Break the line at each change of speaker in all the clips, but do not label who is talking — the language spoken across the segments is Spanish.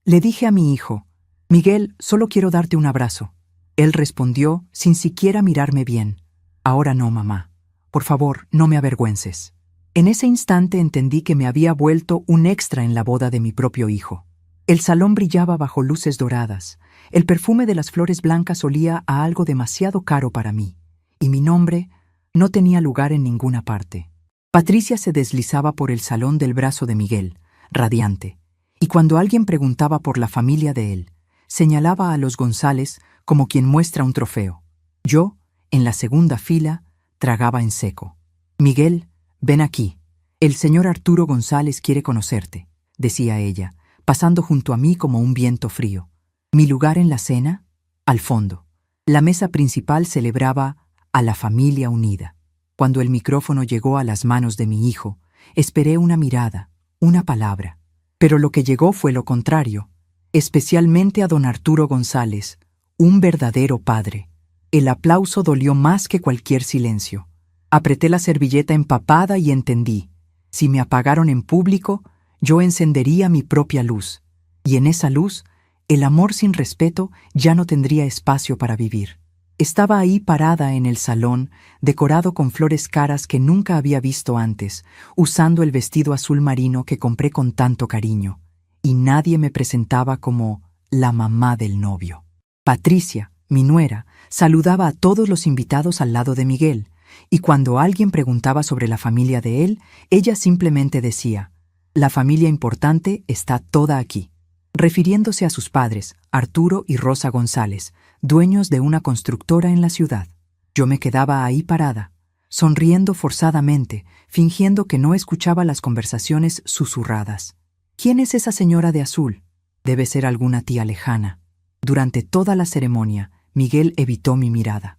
Le dije a mi hijo: «Miguel, solo quiero darte un abrazo». Él respondió, sin siquiera mirarme bien: «Ahora no, mamá. Por favor, no me avergüences». En ese instante entendí que me había vuelto un extra en la boda de mi propio hijo. El salón brillaba bajo luces doradas. El perfume de las flores blancas olía a algo demasiado caro para mí, y mi nombre no tenía lugar en ninguna parte. Patricia se deslizaba por el salón del brazo de Miguel, radiante, y cuando alguien preguntaba por la familia de él, señalaba a los González como quien muestra un trofeo. Yo, en la segunda fila, tragaba en seco. «Miguel, ven aquí. El señor Arturo González quiere conocerte», decía ella, pasando junto a mí como un viento frío. Mi lugar en la cena, al fondo. La mesa principal celebraba a la familia unida. Cuando el micrófono llegó a las manos de mi hijo, esperé una mirada, una palabra. Pero lo que llegó fue lo contrario, especialmente a don Arturo González, un verdadero padre. El aplauso dolió más que cualquier silencio. Apreté la servilleta empapada y entendí: si me apagaron en público, yo encendería mi propia luz, y en esa luz, el amor sin respeto ya no tendría espacio para vivir. Estaba ahí parada en el salón, decorado con flores caras que nunca había visto antes, usando el vestido azul marino que compré con tanto cariño, y nadie me presentaba como la mamá del novio. Patricia, mi nuera, saludaba a todos los invitados al lado de Miguel, y cuando alguien preguntaba sobre la familia de él, ella simplemente decía: «La familia importante está toda aquí», refiriéndose a sus padres, Arturo y Rosa González, dueños de una constructora en la ciudad. Yo me quedaba ahí parada, sonriendo forzadamente, fingiendo que no escuchaba las conversaciones susurradas. «¿Quién es esa señora de azul? Debe ser alguna tía lejana». Durante toda la ceremonia, Miguel evitó mi mirada.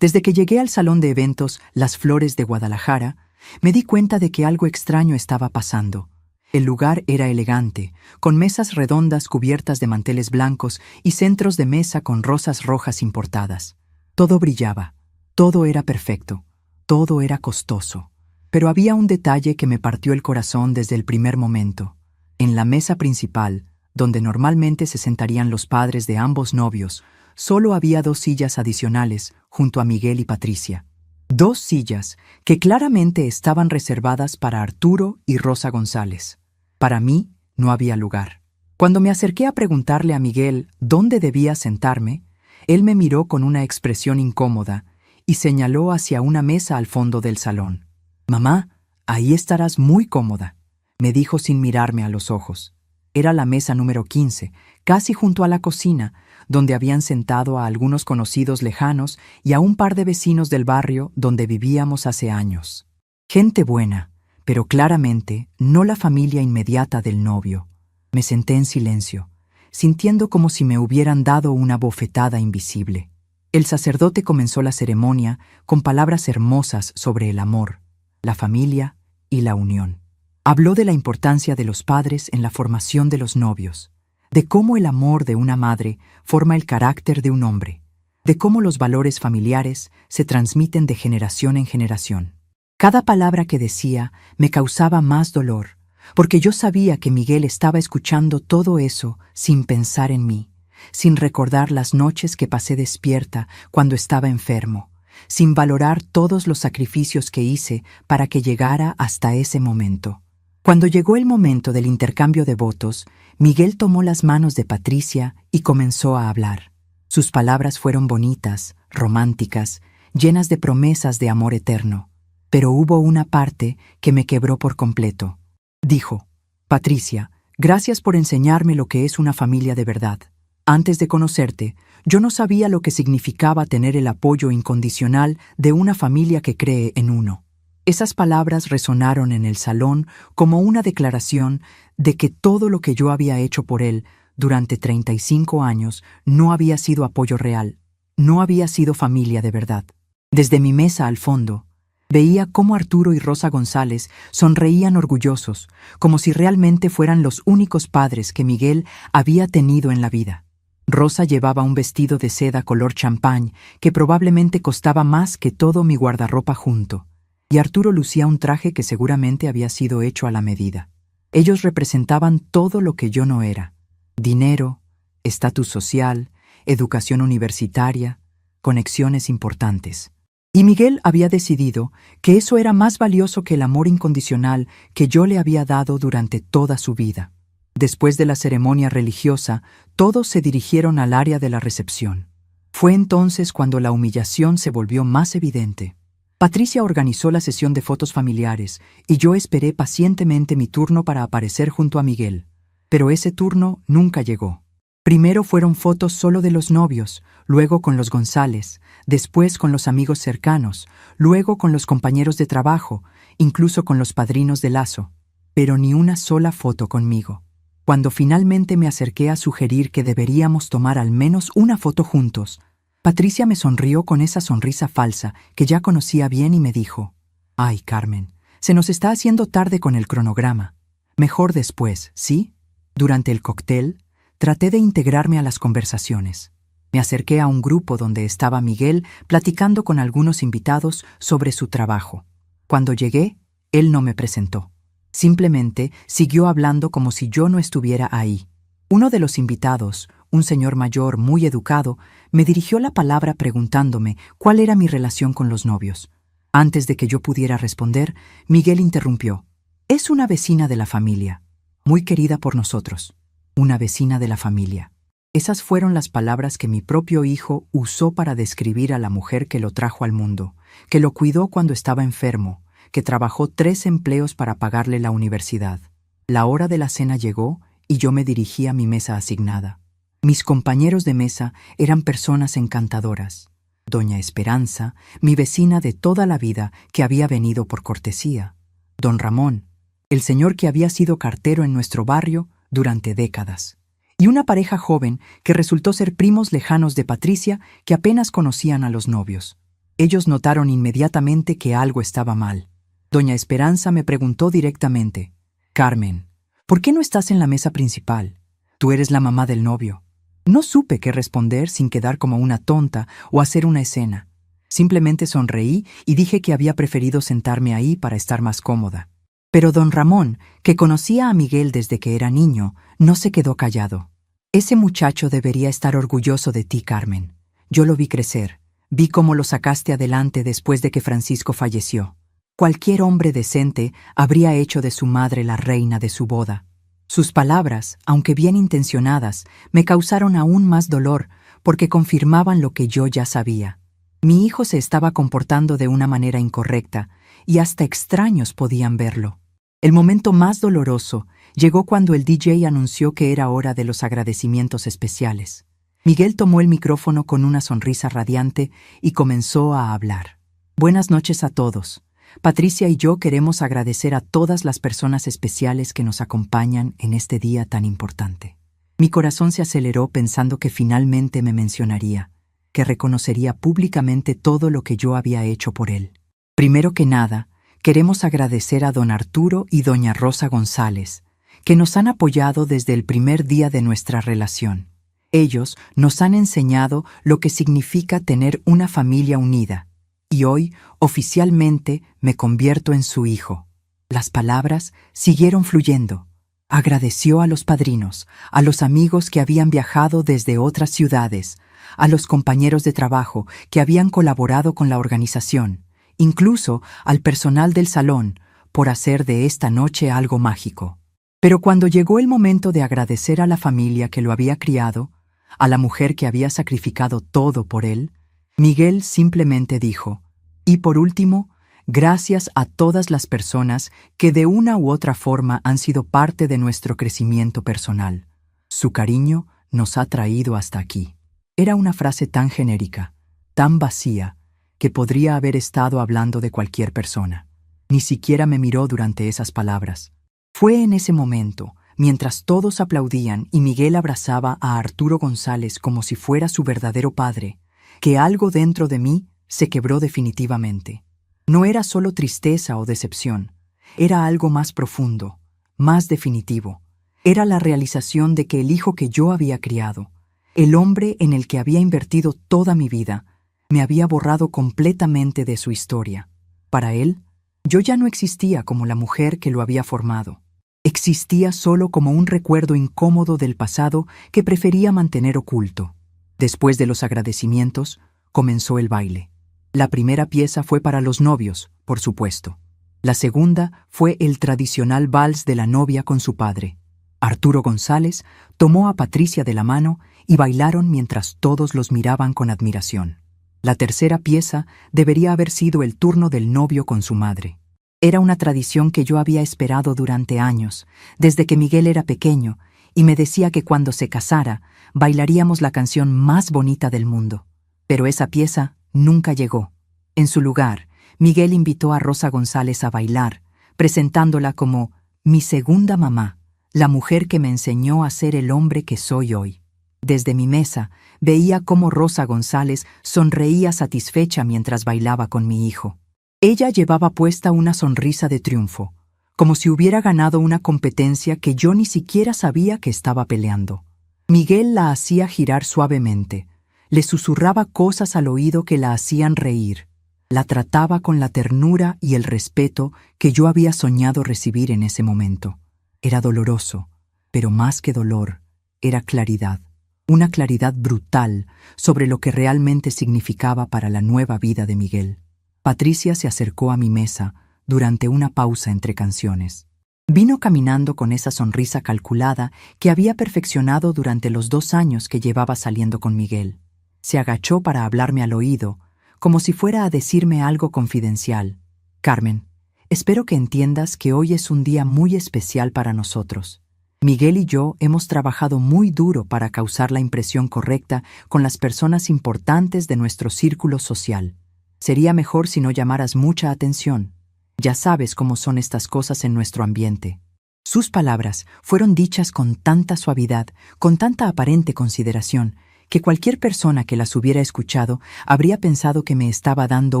Desde que llegué al salón de eventos Las Flores de Guadalajara, me di cuenta de que algo extraño estaba pasando. El lugar era elegante, con mesas redondas cubiertas de manteles blancos y centros de mesa con rosas rojas importadas. Todo brillaba, todo era perfecto, todo era costoso. Pero había un detalle que me partió el corazón desde el primer momento. En la mesa principal, donde normalmente se sentarían los padres de ambos novios, solo había 2 sillas adicionales junto a Miguel y Patricia. 2 sillas que claramente estaban reservadas para Arturo y Rosa González. Para mí no había lugar. Cuando me acerqué a preguntarle a Miguel dónde debía sentarme, él me miró con una expresión incómoda y señaló hacia una mesa al fondo del salón. «Mamá, ahí estarás muy cómoda», me dijo sin mirarme a los ojos. Era la mesa número 15, casi junto a la cocina, donde habían sentado a algunos conocidos lejanos y a un par de vecinos del barrio donde vivíamos hace años. Gente buena, pero claramente no la familia inmediata del novio. Me senté en silencio, sintiendo como si me hubieran dado una bofetada invisible. El sacerdote comenzó la ceremonia con palabras hermosas sobre el amor, la familia y la unión. Habló de la importancia de los padres en la formación de los novios, de cómo el amor de una madre forma el carácter de un hombre, de cómo los valores familiares se transmiten de generación en generación. Cada palabra que decía me causaba más dolor, porque yo sabía que Miguel estaba escuchando todo eso sin pensar en mí, sin recordar las noches que pasé despierta cuando estaba enfermo, sin valorar todos los sacrificios que hice para que llegara hasta ese momento. Cuando llegó el momento del intercambio de votos, Miguel tomó las manos de Patricia y comenzó a hablar. Sus palabras fueron bonitas, románticas, llenas de promesas de amor eterno. Pero hubo una parte que me quebró por completo. Dijo: «Patricia, gracias por enseñarme lo que es una familia de verdad. Antes de conocerte, yo no sabía lo que significaba tener el apoyo incondicional de una familia que cree en uno». Esas palabras resonaron en el salón como una declaración de que todo lo que yo había hecho por él durante 35 años no había sido apoyo real, no había sido familia de verdad. Desde mi mesa al fondo, veía cómo Arturo y Rosa González sonreían orgullosos, como si realmente fueran los únicos padres que Miguel había tenido en la vida. Rosa llevaba un vestido de seda color champán que probablemente costaba más que todo mi guardarropa junto, y Arturo lucía un traje que seguramente había sido hecho a la medida. Ellos representaban todo lo que yo no era. dinero, estatus social, educación universitaria, conexiones importantes. Y Miguel había decidido que eso era más valioso que el amor incondicional que yo le había dado durante toda su vida. Después de la ceremonia religiosa, todos se dirigieron al área de la recepción. Fue entonces cuando la humillación se volvió más evidente. Patricia organizó la sesión de fotos familiares y yo esperé pacientemente mi turno para aparecer junto a Miguel. Pero ese turno nunca llegó. Primero fueron fotos solo de los novios, luego con los González, después con los amigos cercanos, luego con los compañeros de trabajo, incluso con los padrinos de Lazo, pero ni una sola foto conmigo. Cuando finalmente me acerqué a sugerir que deberíamos tomar al menos una foto juntos, Patricia me sonrió con esa sonrisa falsa que ya conocía bien y me dijo: «Ay, Carmen, se nos está haciendo tarde con el cronograma. Mejor después, ¿sí?» Durante el cóctel, traté de integrarme a las conversaciones. Me acerqué a un grupo donde estaba Miguel platicando con algunos invitados sobre su trabajo. Cuando llegué, él no me presentó. Simplemente siguió hablando como si yo no estuviera ahí. Uno de los invitados, un señor mayor muy educado, me dirigió la palabra preguntándome cuál era mi relación con los novios. Antes de que yo pudiera responder, Miguel interrumpió. «Es una vecina de la familia, muy querida por nosotros. Una vecina de la familia». Esas fueron las palabras que mi propio hijo usó para describir a la mujer que lo trajo al mundo, que lo cuidó cuando estaba enfermo, que trabajó 3 empleos para pagarle la universidad. La hora de la cena llegó y yo me dirigí a mi mesa asignada. Mis compañeros de mesa eran personas encantadoras. Doña Esperanza, mi vecina de toda la vida que había venido por cortesía. Don Ramón, el señor que había sido cartero en nuestro barrio durante décadas. Y una pareja joven que resultó ser primos lejanos de Patricia que apenas conocían a los novios. Ellos notaron inmediatamente que algo estaba mal. Doña Esperanza me preguntó directamente: «Carmen, ¿por qué no estás en la mesa principal? Tú eres la mamá del novio». No supe qué responder sin quedar como una tonta o hacer una escena. Simplemente sonreí y dije que había preferido sentarme ahí para estar más cómoda. Pero don Ramón, que conocía a Miguel desde que era niño, no se quedó callado. «Ese muchacho debería estar orgulloso de ti, Carmen. Yo lo vi crecer. Vi cómo lo sacaste adelante después de que Francisco falleció. Cualquier hombre decente habría hecho de su madre la reina de su boda». Sus palabras, aunque bien intencionadas, me causaron aún más dolor porque confirmaban lo que yo ya sabía. Mi hijo se estaba comportando de una manera incorrecta y hasta extraños podían verlo. El momento más doloroso llegó cuando el DJ anunció que era hora de los agradecimientos especiales. Miguel tomó el micrófono con una sonrisa radiante y comenzó a hablar. «Buenas noches a todos. Patricia y yo queremos agradecer a todas las personas especiales que nos acompañan en este día tan importante». Mi corazón se aceleró pensando que finalmente me mencionaría, que reconocería públicamente todo lo que yo había hecho por él. Primero que nada, queremos agradecer a don Arturo y doña Rosa González, que nos han apoyado desde el primer día de nuestra relación. Ellos nos han enseñado lo que significa tener una familia unida. Y hoy, oficialmente, me convierto en su hijo. Las palabras siguieron fluyendo. Agradeció a los padrinos, a los amigos que habían viajado desde otras ciudades, a los compañeros de trabajo que habían colaborado con la organización, incluso al personal del salón, por hacer de esta noche algo mágico. Pero cuando llegó el momento de agradecer a la familia que lo había criado, a la mujer que había sacrificado todo por él, Miguel simplemente dijo: «Y por último, gracias a todas las personas que de una u otra forma han sido parte de nuestro crecimiento personal. Su cariño nos ha traído hasta aquí». Era una frase tan genérica, tan vacía, que podría haber estado hablando de cualquier persona. Ni siquiera me miró durante esas palabras. Fue en ese momento, mientras todos aplaudían y Miguel abrazaba a Arturo González como si fuera su verdadero padre, que algo dentro de mí se quebró definitivamente. No era solo tristeza o decepción, era algo más profundo, más definitivo. Era la realización de que el hijo que yo había criado, el hombre en el que había invertido toda mi vida, me había borrado completamente de su historia. Para él, yo ya no existía como la mujer que lo había formado. Existía solo como un recuerdo incómodo del pasado que prefería mantener oculto. Después de los agradecimientos, comenzó el baile. La primera pieza fue para los novios, por supuesto. La segunda fue el tradicional vals de la novia con su padre. Arturo González tomó a Patricia de la mano y bailaron mientras todos los miraban con admiración. La tercera pieza debería haber sido el turno del novio con su madre. Era una tradición que yo había esperado durante años, desde que Miguel era pequeño, y me decía que cuando se casara, bailaríamos la canción más bonita del mundo. Pero esa pieza nunca llegó. En su lugar, Miguel invitó a Rosa González a bailar, presentándola como mi segunda mamá, la mujer que me enseñó a ser el hombre que soy hoy. Desde mi mesa, veía cómo Rosa González sonreía satisfecha mientras bailaba con mi hijo. Ella llevaba puesta una sonrisa de triunfo, como si hubiera ganado una competencia que yo ni siquiera sabía que estaba peleando. Miguel la hacía girar suavemente, le susurraba cosas al oído que la hacían reír, la trataba con la ternura y el respeto que yo había soñado recibir en ese momento. Era doloroso, pero más que dolor, era claridad, una claridad brutal sobre lo que realmente significaba para la nueva vida de Miguel. Patricia se acercó a mi mesa durante una pausa entre canciones. Vino caminando con esa sonrisa calculada que había perfeccionado durante los 2 años que llevaba saliendo con Miguel. Se agachó para hablarme al oído, como si fuera a decirme algo confidencial. Carmen, espero que entiendas que hoy es un día muy especial para nosotros. Miguel y yo hemos trabajado muy duro para causar la impresión correcta con las personas importantes de nuestro círculo social. Sería mejor si no llamaras mucha atención. Ya sabes cómo son estas cosas en nuestro ambiente. Sus palabras fueron dichas con tanta suavidad, con tanta aparente consideración, que cualquier persona que las hubiera escuchado habría pensado que me estaba dando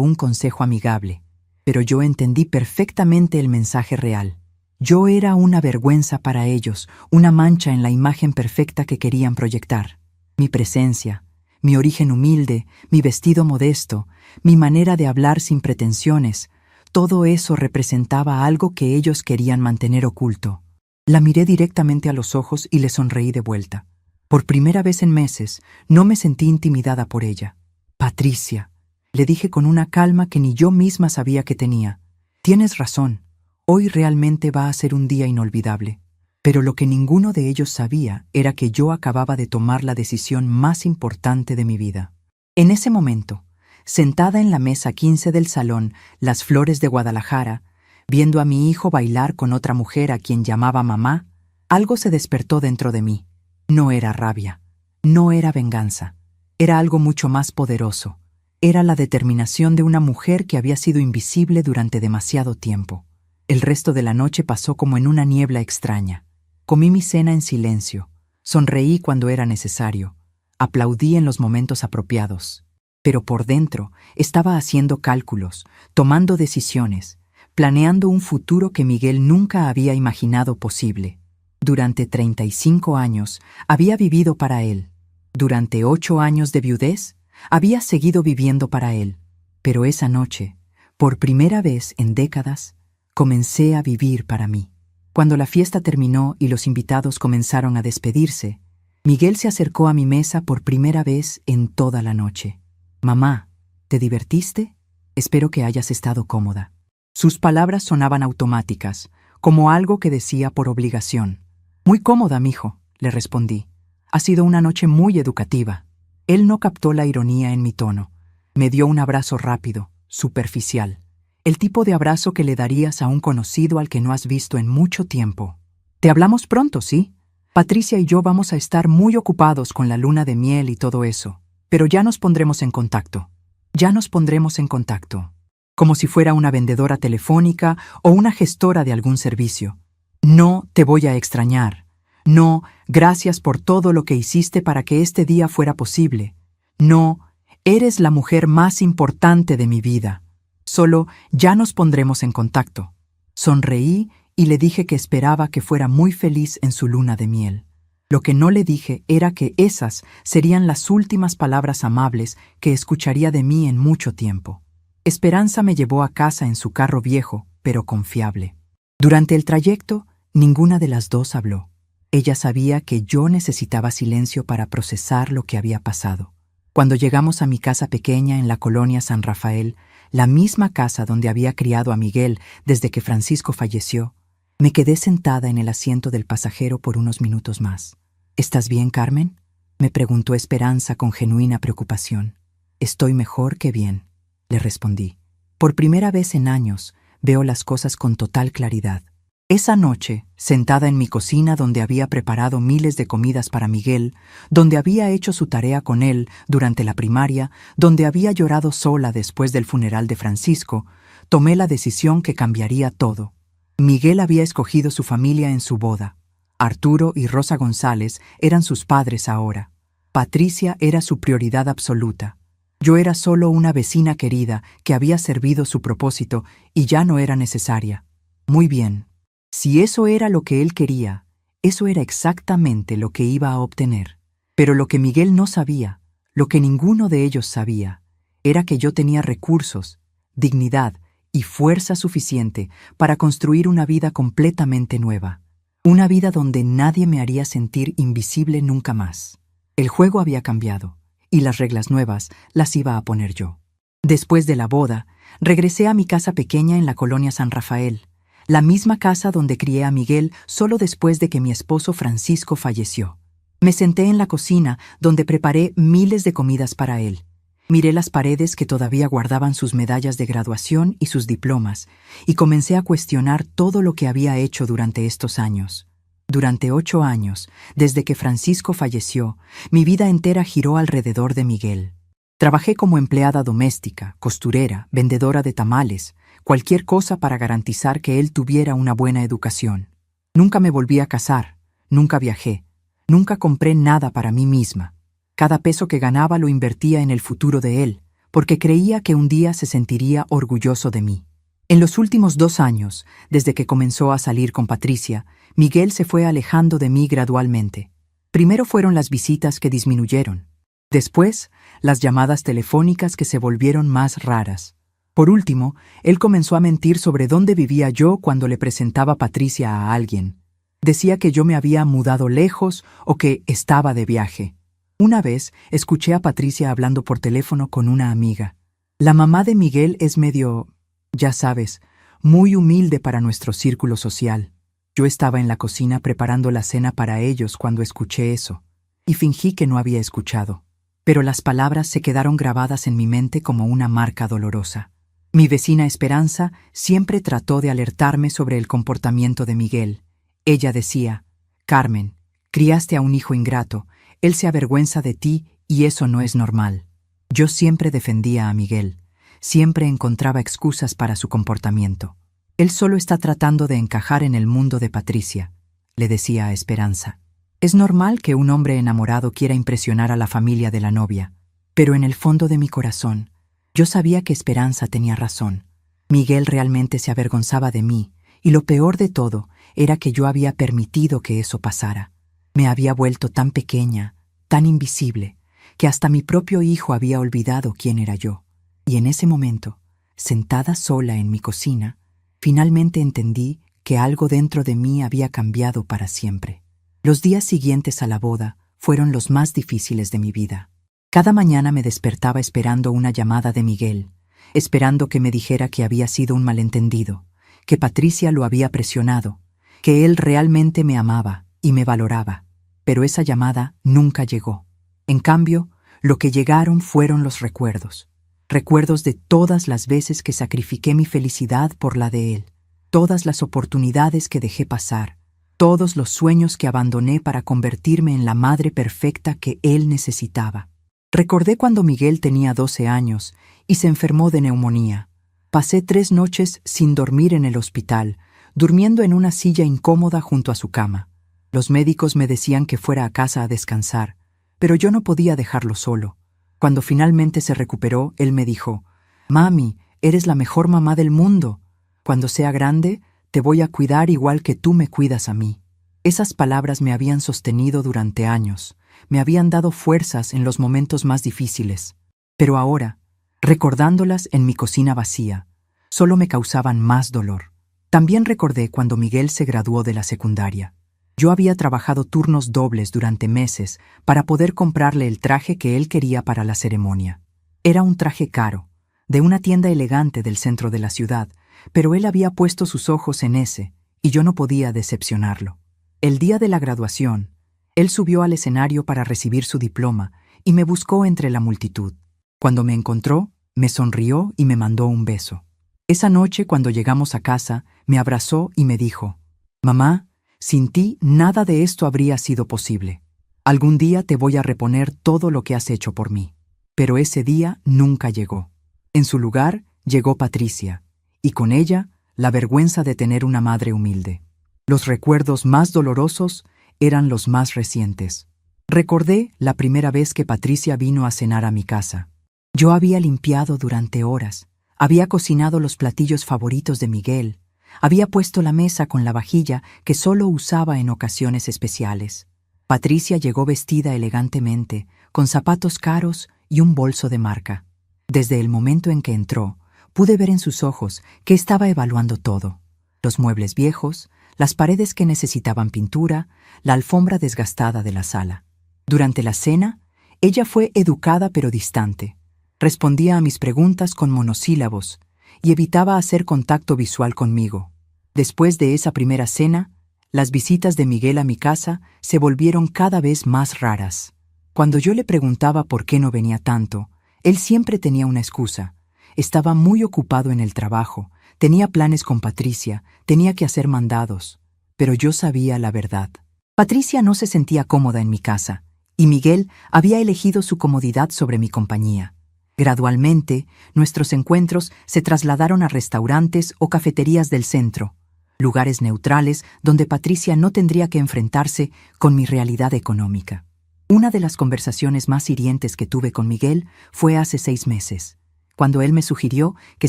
un consejo amigable. Pero yo entendí perfectamente el mensaje real. Yo era una vergüenza para ellos, una mancha en la imagen perfecta que querían proyectar. Mi presencia, mi origen humilde, mi vestido modesto, mi manera de hablar sin pretensiones, todo eso representaba algo que ellos querían mantener oculto. La miré directamente a los ojos y le sonreí de vuelta. Por primera vez en meses, no me sentí intimidada por ella. Patricia, le dije con una calma que ni yo misma sabía que tenía. Tienes razón, hoy realmente va a ser un día inolvidable. Pero lo que ninguno de ellos sabía era que yo acababa de tomar la decisión más importante de mi vida. En ese momento, sentada en la mesa 15 del salón Las Flores de Guadalajara, viendo a mi hijo bailar con otra mujer a quien llamaba mamá, algo se despertó dentro de mí. No era rabia, no era venganza, era algo mucho más poderoso. Era la determinación de una mujer que había sido invisible durante demasiado tiempo. El resto de la noche pasó como en una niebla extraña. Comí mi cena en silencio, sonreí cuando era necesario, aplaudí en los momentos apropiados. Pero por dentro estaba haciendo cálculos, tomando decisiones, planeando un futuro que Miguel nunca había imaginado posible. Durante 35 años había vivido para él. Durante 8 años de viudez había seguido viviendo para él. Pero esa noche, por primera vez en décadas, comencé a vivir para mí. Cuando la fiesta terminó y los invitados comenzaron a despedirse, Miguel se acercó a mi mesa por primera vez en toda la noche. «Mamá, ¿te divertiste? Espero que hayas estado cómoda». Sus palabras sonaban automáticas, como algo que decía por obligación. «Muy cómoda, mijo», le respondí. «Ha sido una noche muy educativa». Él no captó la ironía en mi tono. Me dio un abrazo rápido, superficial. El tipo de abrazo que le darías a un conocido al que no has visto en mucho tiempo. «Te hablamos pronto, ¿sí? Patricia y yo vamos a estar muy ocupados con la luna de miel y todo eso, pero ya nos pondremos en contacto. Ya nos pondremos en contacto». Como si fuera una vendedora telefónica o una gestora de algún servicio. «No te voy a extrañar. No, gracias por todo lo que hiciste para que este día fuera posible. No, eres la mujer más importante de mi vida. Solo ya nos pondremos en contacto». Sonreí y le dije que esperaba que fuera muy feliz en su luna de miel. Lo que no le dije era que esas serían las últimas palabras amables que escucharía de mí en mucho tiempo. Esperanza me llevó a casa en su carro viejo, pero confiable. Durante el trayecto, Ninguna de las dos habló. Ella sabía que yo necesitaba silencio para procesar lo que había pasado. Cuando llegamos a mi casa pequeña en la colonia San Rafael, la misma casa donde había criado a Miguel desde que Francisco falleció, me quedé sentada en el asiento del pasajero por unos minutos más. ¿Estás bien, Carmen?, me preguntó Esperanza con genuina preocupación. Estoy mejor que bien, le respondí. Por primera vez en años, veo las cosas con total claridad. Esa noche, sentada en mi cocina donde había preparado miles de comidas para Miguel, donde había hecho su tarea con él durante la primaria, donde había llorado sola después del funeral de Francisco, tomé la decisión que cambiaría todo. Miguel había escogido su familia en su boda. Arturo y Rosa González eran sus padres ahora. Patricia era su prioridad absoluta. Yo era solo una vecina querida que había servido su propósito y ya no era necesaria. Muy bien. Si eso era lo que él quería, eso era exactamente lo que iba a obtener. Pero lo que Miguel no sabía, lo que ninguno de ellos sabía, era que yo tenía recursos, dignidad y fuerza suficiente para construir una vida completamente nueva. Una vida donde nadie me haría sentir invisible nunca más. El juego había cambiado, y las reglas nuevas las iba a poner yo. Después de la boda, regresé a mi casa pequeña en la colonia San Rafael, la misma casa donde crié a Miguel solo después de que mi esposo Francisco falleció. Me senté en la cocina donde preparé miles de comidas para él. Miré las paredes que todavía guardaban sus medallas de graduación y sus diplomas, y comencé a cuestionar todo lo que había hecho durante estos años. Durante 8 años, desde que Francisco falleció, mi vida entera giró alrededor de Miguel. Trabajé como empleada doméstica, costurera, vendedora de tamales, cualquier cosa para garantizar que él tuviera una buena educación. Nunca me volví a casar, nunca viajé, nunca compré nada para mí misma. Cada peso que ganaba lo invertía en el futuro de él, porque creía que un día se sentiría orgulloso de mí. En los últimos 2 años, desde que comenzó a salir con Patricia, Miguel se fue alejando de mí gradualmente. Primero fueron las visitas que disminuyeron. Después, las llamadas telefónicas que se volvieron más raras. Por último, él comenzó a mentir sobre dónde vivía yo cuando le presentaba a Patricia a alguien. Decía que yo me había mudado lejos o que estaba de viaje. Una vez, escuché a Patricia hablando por teléfono con una amiga. La mamá de Miguel es medio, ya sabes, muy humilde para nuestro círculo social. Yo estaba en la cocina preparando la cena para ellos cuando escuché eso, y fingí que no había escuchado. Pero las palabras se quedaron grabadas en mi mente como una marca dolorosa. Mi vecina Esperanza siempre trató de alertarme sobre el comportamiento de Miguel. Ella decía: «Carmen, criaste a un hijo ingrato, él se avergüenza de ti y eso no es normal». Yo siempre defendía a Miguel, siempre encontraba excusas para su comportamiento. «Él solo está tratando de encajar en el mundo de Patricia», le decía a Esperanza. «Es normal que un hombre enamorado quiera impresionar a la familia de la novia». Pero en el fondo de mi corazón, yo sabía que Esperanza tenía razón. Miguel realmente se avergonzaba de mí, y lo peor de todo era que yo había permitido que eso pasara. Me había vuelto tan pequeña, tan invisible, que hasta mi propio hijo había olvidado quién era yo. Y en ese momento, sentada sola en mi cocina, finalmente entendí que algo dentro de mí había cambiado para siempre. Los días siguientes a la boda fueron los más difíciles de mi vida. Cada mañana me despertaba esperando una llamada de Miguel, esperando que me dijera que había sido un malentendido, que Patricia lo había presionado, que él realmente me amaba y me valoraba. Pero esa llamada nunca llegó. En cambio, lo que llegaron fueron los recuerdos. Recuerdos de todas las veces que sacrifiqué mi felicidad por la de él, todas las oportunidades que dejé pasar, todos los sueños que abandoné para convertirme en la madre perfecta que él necesitaba. Recordé cuando Miguel tenía 12 años y se enfermó de neumonía. Pasé 3 noches sin dormir en el hospital, durmiendo en una silla incómoda junto a su cama. Los médicos me decían que fuera a casa a descansar, pero yo no podía dejarlo solo. Cuando finalmente se recuperó, él me dijo: «Mami, eres la mejor mamá del mundo. Cuando sea grande, te voy a cuidar igual que tú me cuidas a mí». Esas palabras me habían sostenido durante años, me habían dado fuerzas en los momentos más difíciles. Pero ahora, recordándolas en mi cocina vacía, solo me causaban más dolor. También recordé cuando Miguel se graduó de la secundaria. Yo había trabajado turnos dobles durante meses para poder comprarle el traje que él quería para la ceremonia. Era un traje caro, de una tienda elegante del centro de la ciudad, pero él había puesto sus ojos en ese, y yo no podía decepcionarlo. El día de la graduación, él subió al escenario para recibir su diploma y me buscó entre la multitud. Cuando me encontró, me sonrió y me mandó un beso. Esa noche, cuando llegamos a casa, me abrazó y me dijo: «Mamá, sin ti nada de esto habría sido posible. Algún día te voy a reponer todo lo que has hecho por mí». Pero ese día nunca llegó. En su lugar llegó Patricia, y con ella la vergüenza de tener una madre humilde. Los recuerdos más dolorosos eran los más recientes. Recordé la primera vez que Patricia vino a cenar a mi casa. Yo había limpiado durante horas, había cocinado los platillos favoritos de Miguel, había puesto la mesa con la vajilla que solo usaba en ocasiones especiales. Patricia llegó vestida elegantemente, con zapatos caros y un bolso de marca. Desde el momento en que entró, pude ver en sus ojos que estaba evaluando todo: los muebles viejos, las paredes que necesitaban pintura, la alfombra desgastada de la sala. Durante la cena, ella fue educada pero distante. Respondía a mis preguntas con monosílabos y evitaba hacer contacto visual conmigo. Después de esa primera cena, las visitas de Miguel a mi casa se volvieron cada vez más raras. Cuando yo le preguntaba por qué no venía tanto, él siempre tenía una excusa. Estaba muy ocupado en el trabajo, tenía planes con Patricia, tenía que hacer mandados. Pero yo sabía la verdad. Patricia no se sentía cómoda en mi casa, y Miguel había elegido su comodidad sobre mi compañía. Gradualmente, nuestros encuentros se trasladaron a restaurantes o cafeterías del centro, lugares neutrales donde Patricia no tendría que enfrentarse con mi realidad económica. Una de las conversaciones más hirientes que tuve con Miguel fue hace 6 meses, cuando él me sugirió que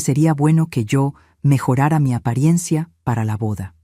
sería bueno que yo mejorara mi apariencia para la boda.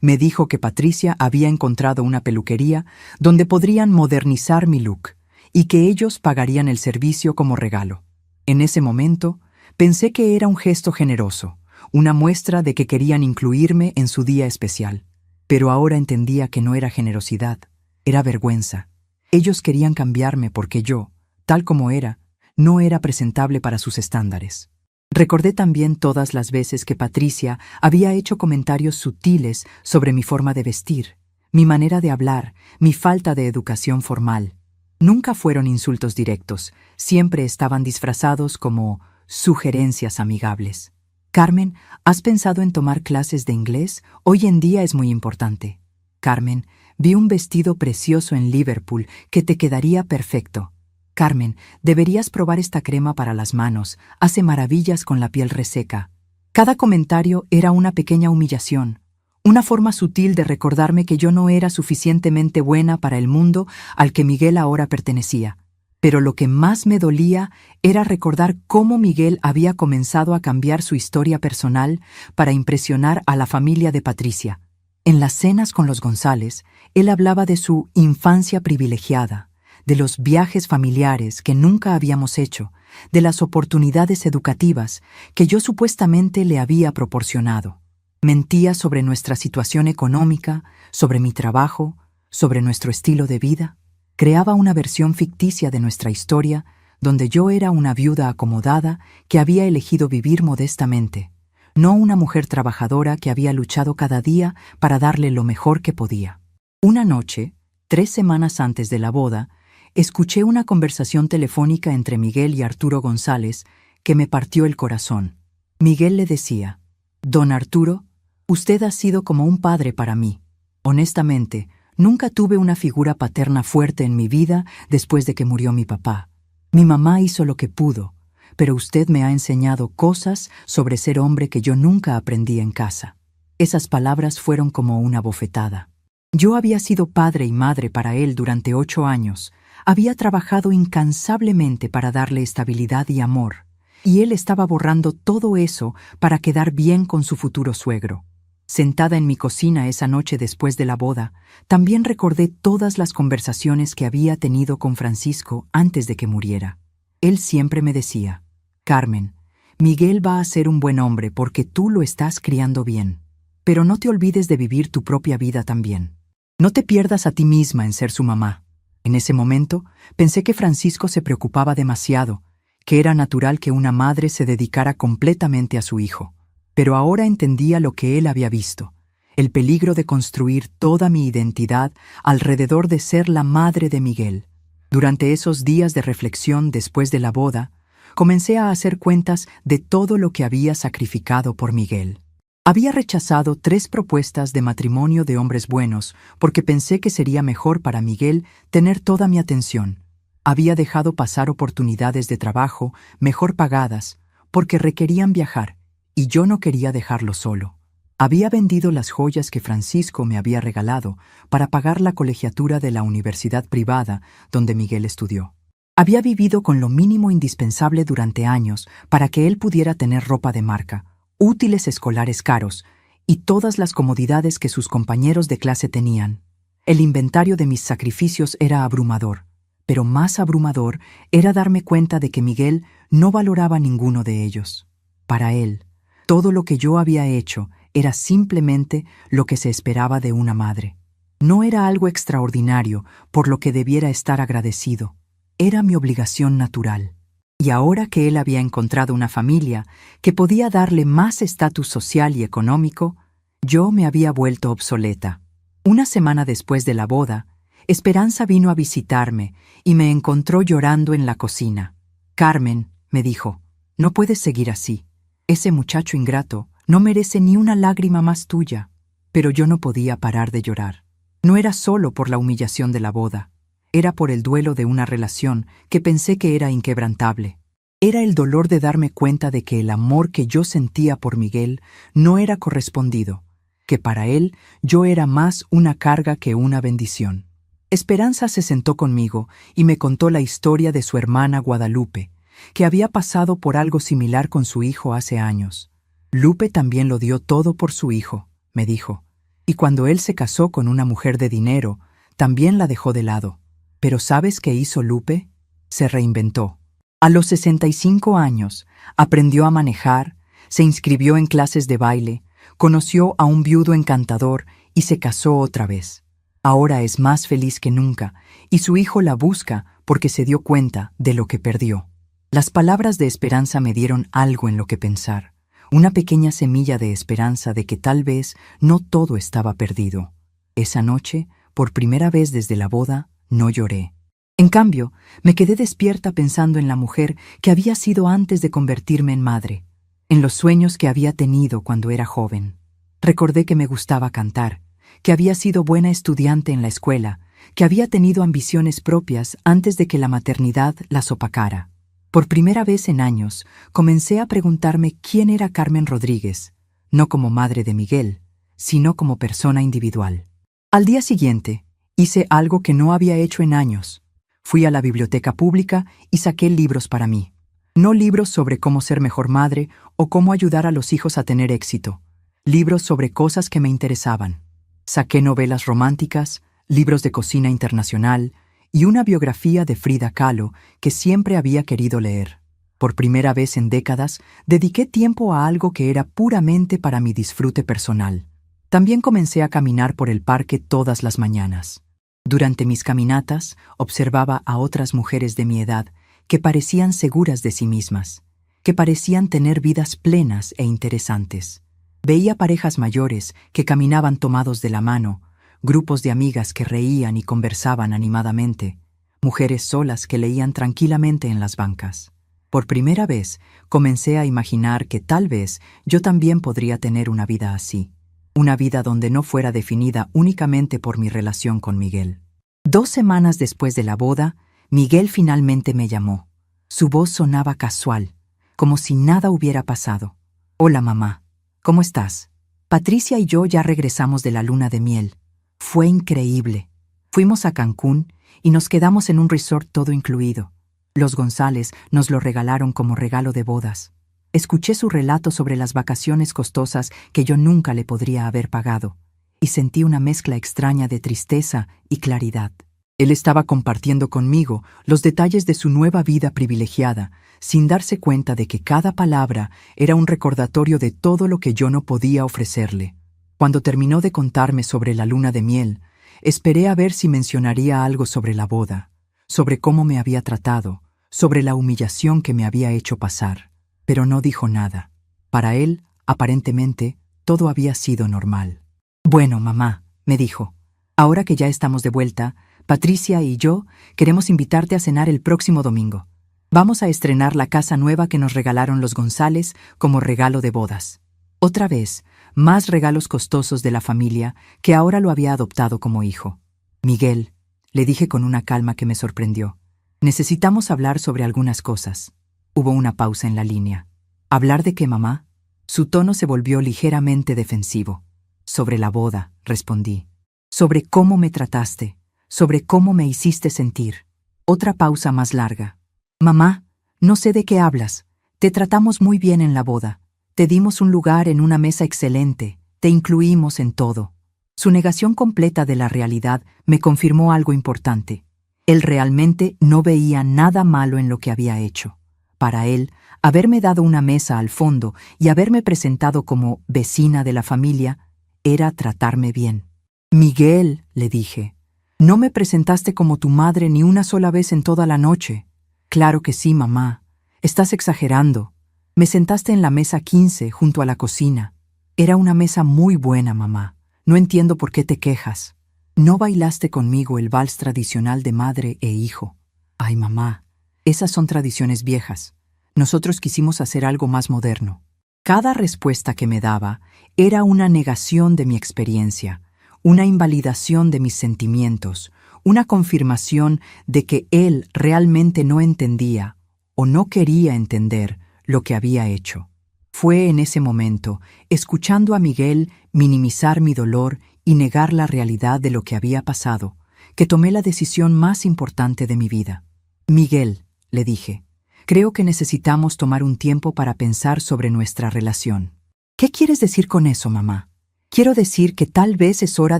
Me dijo que Patricia había encontrado una peluquería donde podrían modernizar mi look y que ellos pagarían el servicio como regalo. En ese momento, pensé que era un gesto generoso, una muestra de que querían incluirme en su día especial. Pero ahora entendía que no era generosidad, era vergüenza. Ellos querían cambiarme porque yo, tal como era, no era presentable para sus estándares. Recordé también todas las veces que Patricia había hecho comentarios sutiles sobre mi forma de vestir, mi manera de hablar, mi falta de educación formal. Nunca fueron insultos directos, siempre estaban disfrazados como sugerencias amigables. «Carmen, ¿has pensado en tomar clases de inglés? Hoy en día es muy importante». «Carmen, vi un vestido precioso en Liverpool que te quedaría perfecto». «Carmen, deberías probar esta crema para las manos, hace maravillas con la piel reseca». Cada comentario era una pequeña humillación, una forma sutil de recordarme que yo no era suficientemente buena para el mundo al que Miguel ahora pertenecía. Pero lo que más me dolía era recordar cómo Miguel había comenzado a cambiar su historia personal para impresionar a la familia de Patricia. En las cenas con los González, él hablaba de su infancia privilegiada, de los viajes familiares que nunca habíamos hecho, de las oportunidades educativas que yo supuestamente le había proporcionado. Mentía sobre nuestra situación económica, sobre mi trabajo, sobre nuestro estilo de vida. Creaba una versión ficticia de nuestra historia, donde yo era una viuda acomodada que había elegido vivir modestamente, no una mujer trabajadora que había luchado cada día para darle lo mejor que podía. Una noche, 3 semanas antes de la boda, escuché una conversación telefónica entre Miguel y Arturo González que me partió el corazón. Miguel le decía: «Don Arturo, usted ha sido como un padre para mí. Honestamente, nunca tuve una figura paterna fuerte en mi vida después de que murió mi papá. Mi mamá hizo lo que pudo, pero usted me ha enseñado cosas sobre ser hombre que yo nunca aprendí en casa». Esas palabras fueron como una bofetada. Yo había sido padre y madre para él durante 8 años, había trabajado incansablemente para darle estabilidad y amor, y él estaba borrando todo eso para quedar bien con su futuro suegro. Sentada en mi cocina esa noche después de la boda, también recordé todas las conversaciones que había tenido con Francisco antes de que muriera. Él siempre me decía: «Carmen, Miguel va a ser un buen hombre porque tú lo estás criando bien». Pero no te olvides de vivir tu propia vida también. No te pierdas a ti misma en ser su mamá. En ese momento, pensé que Francisco se preocupaba demasiado, que era natural que una madre se dedicara completamente a su hijo. Pero ahora entendía lo que él había visto, el peligro de construir toda mi identidad alrededor de ser la madre de Miguel. Durante esos días de reflexión después de la boda, comencé a hacer cuentas de todo lo que había sacrificado por Miguel. Había rechazado 3 propuestas de matrimonio de hombres buenos porque pensé que sería mejor para Miguel tener toda mi atención. Había dejado pasar oportunidades de trabajo mejor pagadas porque requerían viajar y yo no quería dejarlo solo. Había vendido las joyas que Francisco me había regalado para pagar la colegiatura de la universidad privada donde Miguel estudió. Había vivido con lo mínimo indispensable durante años para que él pudiera tener ropa de marca, útiles escolares caros y todas las comodidades que sus compañeros de clase tenían. El inventario de mis sacrificios era abrumador, pero más abrumador era darme cuenta de que Miguel no valoraba ninguno de ellos. Para él, todo lo que yo había hecho era simplemente lo que se esperaba de una madre. No era algo extraordinario por lo que debiera estar agradecido. Era mi obligación natural. Y ahora que él había encontrado una familia que podía darle más estatus social y económico, yo me había vuelto obsoleta. Una semana después de la boda, Esperanza vino a visitarme y me encontró llorando en la cocina. «Carmen», me dijo, «no puedes seguir así. Ese muchacho ingrato no merece ni una lágrima más tuya». Pero yo no podía parar de llorar. No era solo por la humillación de la boda. Era por el duelo de una relación que pensé que era inquebrantable. Era el dolor de darme cuenta de que el amor que yo sentía por Miguel no era correspondido, que para él yo era más una carga que una bendición. Esperanza se sentó conmigo y me contó la historia de su hermana Guadalupe, que había pasado por algo similar con su hijo hace años. Lupe también lo dio todo por su hijo, me dijo, y cuando él se casó con una mujer de dinero, también la dejó de lado. Pero ¿sabes qué hizo Lupe? Se reinventó. A los 65 años, aprendió a manejar, se inscribió en clases de baile, conoció a un viudo encantador y se casó otra vez. Ahora es más feliz que nunca y su hijo la busca porque se dio cuenta de lo que perdió. Las palabras de Esperanza me dieron algo en lo que pensar, una pequeña semilla de esperanza de que tal vez no todo estaba perdido. Esa noche, por primera vez desde la boda, no lloré. En cambio, me quedé despierta pensando en la mujer que había sido antes de convertirme en madre, en los sueños que había tenido cuando era joven. Recordé que me gustaba cantar, que había sido buena estudiante en la escuela, que había tenido ambiciones propias antes de que la maternidad las opacara. Por primera vez en años, comencé a preguntarme quién era Carmen Rodríguez, no como madre de Miguel, sino como persona individual. Al día siguiente, hice algo que no había hecho en años. Fui a la biblioteca pública y saqué libros para mí. No libros sobre cómo ser mejor madre o cómo ayudar a los hijos a tener éxito. Libros sobre cosas que me interesaban. Saqué novelas románticas, libros de cocina internacional y una biografía de Frida Kahlo que siempre había querido leer. Por primera vez en décadas, dediqué tiempo a algo que era puramente para mi disfrute personal. También comencé a caminar por el parque todas las mañanas. Durante mis caminatas, observaba a otras mujeres de mi edad que parecían seguras de sí mismas, que parecían tener vidas plenas e interesantes. Veía parejas mayores que caminaban tomados de la mano, grupos de amigas que reían y conversaban animadamente, mujeres solas que leían tranquilamente en las bancas. Por primera vez, comencé a imaginar que tal vez yo también podría tener una vida así. Una vida donde no fuera definida únicamente por mi relación con Miguel. 2 semanas después de la boda, Miguel finalmente me llamó. Su voz sonaba casual, como si nada hubiera pasado. «Hola, mamá. ¿Cómo estás? Patricia y yo ya regresamos de la luna de miel. Fue increíble. Fuimos a Cancún y nos quedamos en un resort todo incluido. Los González nos lo regalaron como regalo de bodas. Escuché su relato sobre las vacaciones costosas que yo nunca le podría haber pagado, y sentí una mezcla extraña de tristeza y claridad. Él estaba compartiendo conmigo los detalles de su nueva vida privilegiada, sin darse cuenta de que cada palabra era un recordatorio de todo lo que yo no podía ofrecerle. Cuando terminó de contarme sobre la luna de miel, esperé a ver si mencionaría algo sobre la boda, sobre cómo me había tratado, sobre la humillación que me había hecho pasar, pero no dijo nada. Para él, aparentemente, todo había sido normal. «Bueno, mamá», me dijo, «ahora que ya estamos de vuelta, Patricia y yo queremos invitarte a cenar el próximo domingo. Vamos a estrenar la casa nueva que nos regalaron los González como regalo de bodas. Otra vez, más regalos costosos de la familia que ahora lo había adoptado como hijo. Miguel», le dije con una calma que me sorprendió, «necesitamos hablar sobre algunas cosas». Hubo una pausa en la línea. «¿Hablar de qué, mamá?». Su tono se volvió ligeramente defensivo. «Sobre la boda», respondí. «Sobre cómo me trataste, sobre cómo me hiciste sentir». Otra pausa más larga. «Mamá, no sé de qué hablas. Te tratamos muy bien en la boda. Te dimos un lugar en una mesa excelente. Te incluimos en todo». Su negación completa de la realidad me confirmó algo importante. Él realmente no veía nada malo en lo que había hecho. Para él, haberme dado una mesa al fondo y haberme presentado como vecina de la familia era tratarme bien. «Miguel», le dije, «no me presentaste como tu madre ni una sola vez en toda la noche». «Claro que sí, mamá. Estás exagerando. Me sentaste en la mesa 15 junto a la cocina. Era una mesa muy buena, mamá. No entiendo por qué te quejas. No bailaste conmigo el vals tradicional de madre e hijo». «Ay, mamá, esas son tradiciones viejas. Nosotros quisimos hacer algo más moderno». Cada respuesta que me daba era una negación de mi experiencia, una invalidación de mis sentimientos, una confirmación de que él realmente no entendía o no quería entender lo que había hecho. Fue en ese momento, escuchando a Miguel minimizar mi dolor y negar la realidad de lo que había pasado, que tomé la decisión más importante de mi vida. «Miguel», le dije, «creo que necesitamos tomar un tiempo para pensar sobre nuestra relación». «¿Qué quieres decir con eso, mamá?». «Quiero decir que tal vez es hora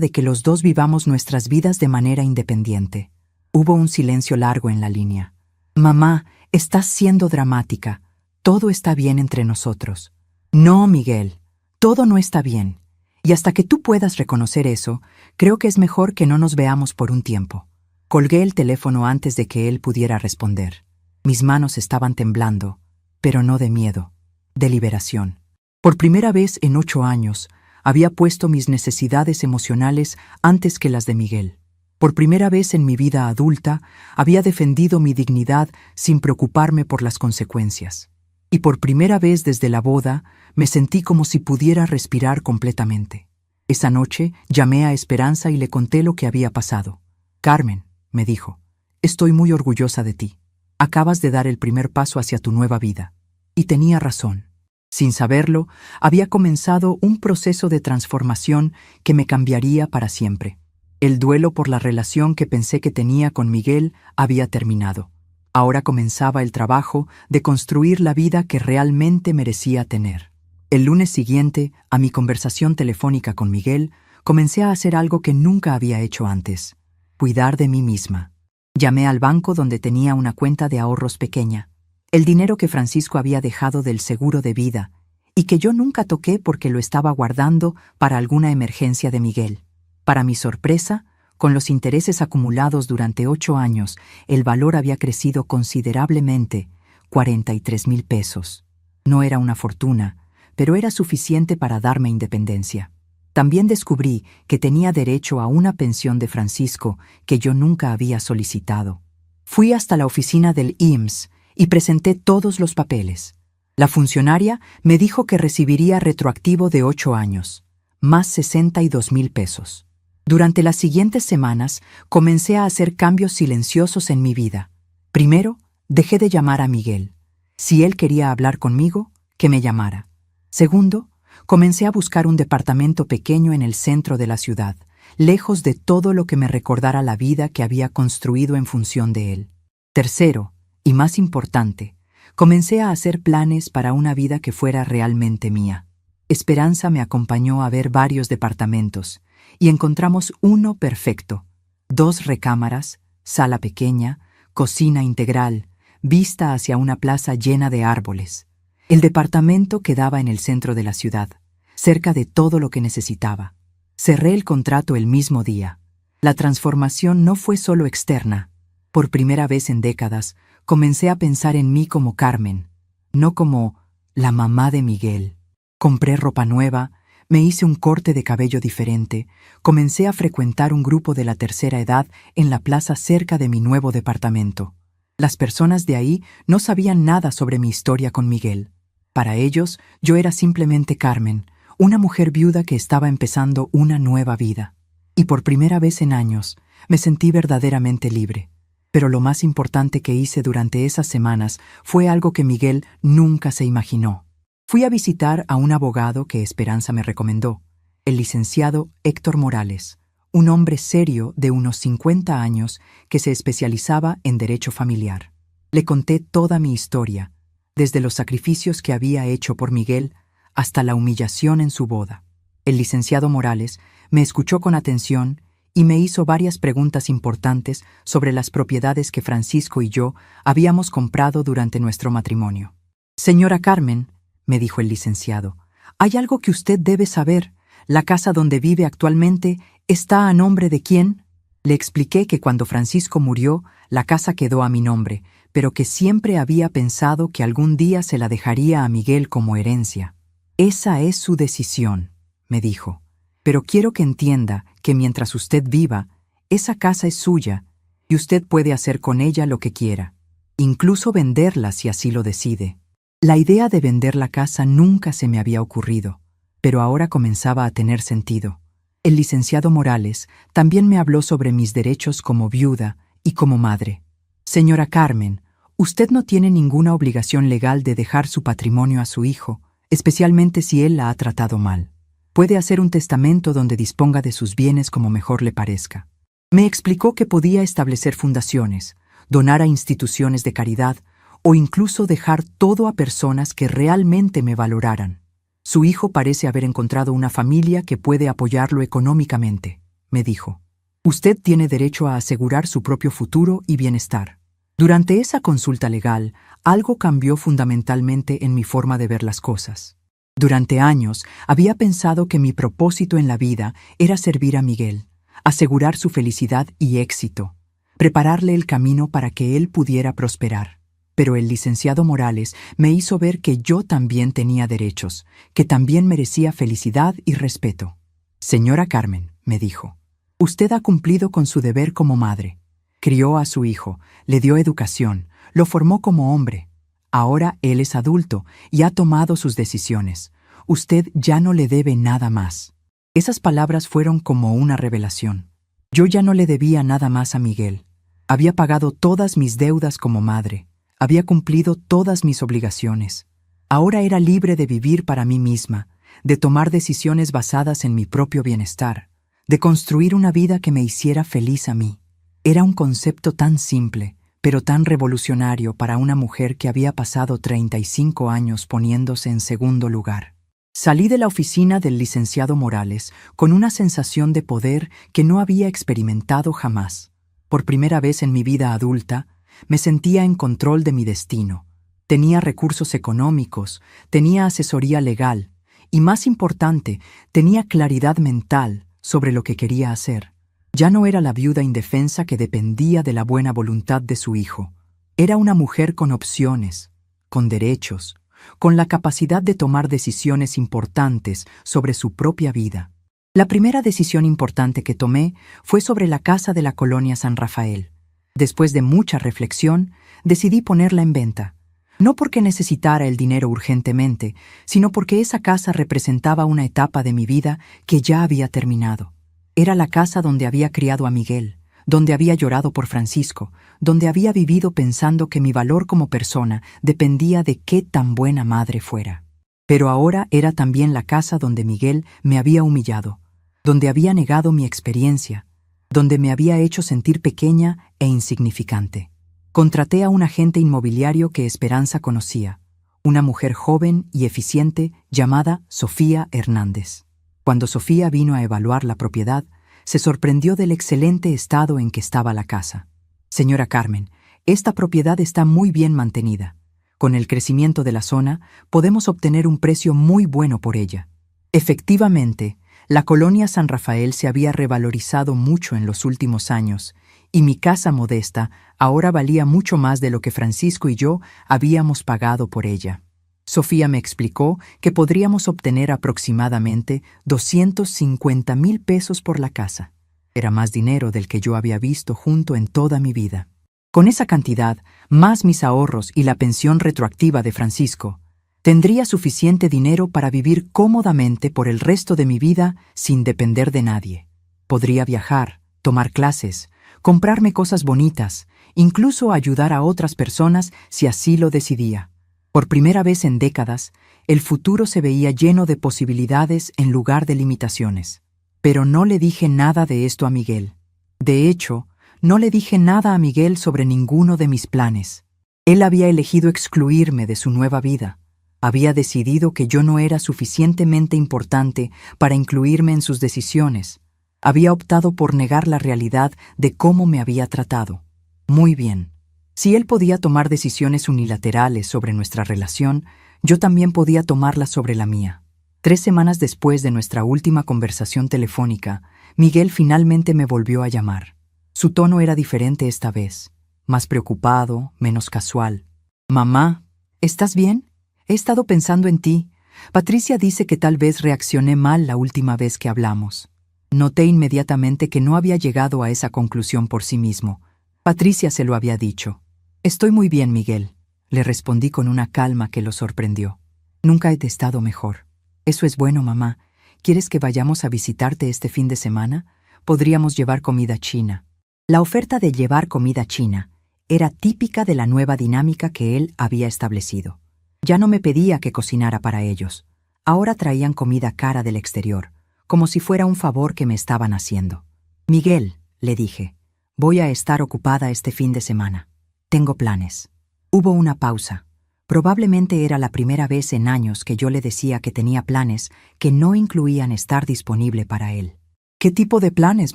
de que los dos vivamos nuestras vidas de manera independiente». Hubo un silencio largo en la línea. «Mamá, estás siendo dramática. Todo está bien entre nosotros». «No, Miguel, todo no está bien. Y hasta que tú puedas reconocer eso, creo que es mejor que no nos veamos por un tiempo». Colgué el teléfono antes de que él pudiera responder. Mis manos estaban temblando, pero no de miedo, de liberación. Por primera vez en 8 años, había puesto mis necesidades emocionales antes que las de Miguel. Por primera vez en mi vida adulta, había defendido mi dignidad sin preocuparme por las consecuencias. Y por primera vez desde la boda, me sentí como si pudiera respirar completamente. Esa noche llamé a Esperanza y le conté lo que había pasado. «Carmen», me dijo, «estoy muy orgullosa de ti. Acabas de dar el primer paso hacia tu nueva vida». Y tenía razón. Sin saberlo, había comenzado un proceso de transformación que me cambiaría para siempre. El duelo por la relación que pensé que tenía con Miguel había terminado. Ahora comenzaba el trabajo de construir la vida que realmente merecía tener. El lunes siguiente, a mi conversación telefónica con Miguel, comencé a hacer algo que nunca había hecho antes: cuidar de mí misma. Llamé al banco donde tenía una cuenta de ahorros pequeña, el dinero que Francisco había dejado del seguro de vida y que yo nunca toqué porque lo estaba guardando para alguna emergencia de Miguel. Para mi sorpresa, con los intereses acumulados durante 8 años, el valor había crecido considerablemente, 43,000 pesos. No era una fortuna, pero era suficiente para darme independencia. También descubrí que tenía derecho a una pensión de Francisco que yo nunca había solicitado. Fui hasta la oficina del IMSS y presenté todos los papeles. La funcionaria me dijo que recibiría retroactivo de 8 años, más 62,000 pesos. Durante las siguientes semanas comencé a hacer cambios silenciosos en mi vida. Primero, dejé de llamar a Miguel. Si él quería hablar conmigo, que me llamara. Segundo, comencé a buscar un departamento pequeño en el centro de la ciudad, lejos de todo lo que me recordara la vida que había construido en función de él. Tercero, y más importante, comencé a hacer planes para una vida que fuera realmente mía. Esperanza me acompañó a ver varios departamentos y encontramos uno perfecto: 2 recámaras, sala pequeña, cocina integral, vista hacia una plaza llena de árboles. El departamento quedaba en el centro de la ciudad, cerca de todo lo que necesitaba. Cerré el contrato el mismo día. La transformación no fue solo externa. Por primera vez en décadas, comencé a pensar en mí como Carmen, no como la mamá de Miguel. Compré ropa nueva, me hice un corte de cabello diferente, comencé a frecuentar un grupo de la tercera edad en la plaza cerca de mi nuevo departamento. Las personas de ahí no sabían nada sobre mi historia con Miguel. Para ellos, yo era simplemente Carmen, una mujer viuda que estaba empezando una nueva vida. Y por primera vez en años, me sentí verdaderamente libre. Pero lo más importante que hice durante esas semanas fue algo que Miguel nunca se imaginó. Fui a visitar a un abogado que Esperanza me recomendó, el licenciado Héctor Morales, un hombre serio de unos 50 años que se especializaba en derecho familiar. Le conté toda mi historia, desde los sacrificios que había hecho por Miguel hasta la humillación en su boda. El licenciado Morales me escuchó con atención y me hizo varias preguntas importantes sobre las propiedades que Francisco y yo habíamos comprado durante nuestro matrimonio. «Señora Carmen», me dijo el licenciado, «hay algo que usted debe saber. ¿La casa donde vive actualmente está a nombre de quién?» Le expliqué que cuando Francisco murió, la casa quedó a mi nombre, pero que siempre había pensado que algún día se la dejaría a Miguel como herencia. «Esa es su decisión», me dijo, «pero quiero que entienda que mientras usted viva, esa casa es suya y usted puede hacer con ella lo que quiera, incluso venderla si así lo decide». La idea de vender la casa nunca se me había ocurrido, pero ahora comenzaba a tener sentido. El licenciado Morales también me habló sobre mis derechos como viuda y como madre. «Señora Carmen, usted no tiene ninguna obligación legal de dejar su patrimonio a su hijo, especialmente si él la ha tratado mal. Puede hacer un testamento donde disponga de sus bienes como mejor le parezca». Me explicó que podía establecer fundaciones, donar a instituciones de caridad o incluso dejar todo a personas que realmente me valoraran. «Su hijo parece haber encontrado una familia que puede apoyarlo económicamente», me dijo. «Usted tiene derecho a asegurar su propio futuro y bienestar». Durante esa consulta legal, algo cambió fundamentalmente en mi forma de ver las cosas. Durante años había pensado que mi propósito en la vida era servir a Miguel, asegurar su felicidad y éxito, prepararle el camino para que él pudiera prosperar. Pero el licenciado Morales me hizo ver que yo también tenía derechos, que también merecía felicidad y respeto. «Señora Carmen», me dijo, «usted ha cumplido con su deber como madre. Crió a su hijo, le dio educación, lo formó como hombre. Ahora él es adulto y ha tomado sus decisiones. Usted ya no le debe nada más». Esas palabras fueron como una revelación. Yo ya no le debía nada más a Miguel. Había pagado todas mis deudas como madre. Había cumplido todas mis obligaciones. Ahora era libre de vivir para mí misma, de tomar decisiones basadas en mi propio bienestar, de construir una vida que me hiciera feliz a mí. Era un concepto tan simple, pero tan revolucionario para una mujer que había pasado 35 años poniéndose en segundo lugar. Salí de la oficina del licenciado Morales con una sensación de poder que no había experimentado jamás. Por primera vez en mi vida adulta, me sentía en control de mi destino. Tenía recursos económicos, tenía asesoría legal y, más importante, tenía claridad mental sobre lo que quería hacer. Ya no era la viuda indefensa que dependía de la buena voluntad de su hijo. Era una mujer con opciones, con derechos, con la capacidad de tomar decisiones importantes sobre su propia vida. La primera decisión importante que tomé fue sobre la casa de la colonia San Rafael. Después de mucha reflexión, decidí ponerla en venta. No porque necesitara el dinero urgentemente, sino porque esa casa representaba una etapa de mi vida que ya había terminado. Era la casa donde había criado a Miguel, donde había llorado por Francisco, donde había vivido pensando que mi valor como persona dependía de qué tan buena madre fuera. Pero ahora era también la casa donde Miguel me había humillado, donde había negado mi experiencia, donde me había hecho sentir pequeña e insignificante. Contraté a un agente inmobiliario que Esperanza conocía, una mujer joven y eficiente llamada Sofía Hernández. Cuando Sofía vino a evaluar la propiedad, se sorprendió del excelente estado en que estaba la casa. «Señora Carmen, esta propiedad está muy bien mantenida. Con el crecimiento de la zona, podemos obtener un precio muy bueno por ella. Efectivamente, la colonia San Rafael se había revalorizado mucho en los últimos años, y mi casa modesta ahora valía mucho más de lo que Francisco y yo habíamos pagado por ella. Sofía me explicó que podríamos obtener aproximadamente 250,000 pesos por la casa. Era más dinero del que yo había visto junto en toda mi vida. Con esa cantidad, más mis ahorros y la pensión retroactiva de Francisco, tendría suficiente dinero para vivir cómodamente por el resto de mi vida sin depender de nadie. Podría viajar, tomar clases, comprarme cosas bonitas, incluso ayudar a otras personas si así lo decidía. Por primera vez en décadas, el futuro se veía lleno de posibilidades en lugar de limitaciones. Pero no le dije nada de esto a Miguel. De hecho, no le dije nada a Miguel sobre ninguno de mis planes. Él había elegido excluirme de su nueva vida. Había decidido que yo no era suficientemente importante para incluirme en sus decisiones. Había optado por negar la realidad de cómo me había tratado. Muy bien. Si él podía tomar decisiones unilaterales sobre nuestra relación, yo también podía tomarlas sobre la mía. 3 semanas después de nuestra última conversación telefónica, Miguel finalmente me volvió a llamar. Su tono era diferente esta vez, más preocupado, menos casual. «Mamá, ¿estás bien? He estado pensando en ti. Patricia dice que tal vez reaccioné mal la última vez que hablamos». Noté inmediatamente que no había llegado a esa conclusión por sí mismo. Patricia se lo había dicho. «Estoy muy bien, Miguel», le respondí con una calma que lo sorprendió. «Nunca he estado mejor». «Eso es bueno, mamá. ¿Quieres que vayamos a visitarte este fin de semana? Podríamos llevar comida china». La oferta de llevar comida china era típica de la nueva dinámica que él había establecido. Ya no me pedía que cocinara para ellos. Ahora traían comida cara del exterior, como si fuera un favor que me estaban haciendo. «Miguel», le dije, «voy a estar ocupada este fin de semana. Tengo planes». Hubo una pausa. Probablemente era la primera vez en años que yo le decía que tenía planes que no incluían estar disponible para él. «¿Qué tipo de planes,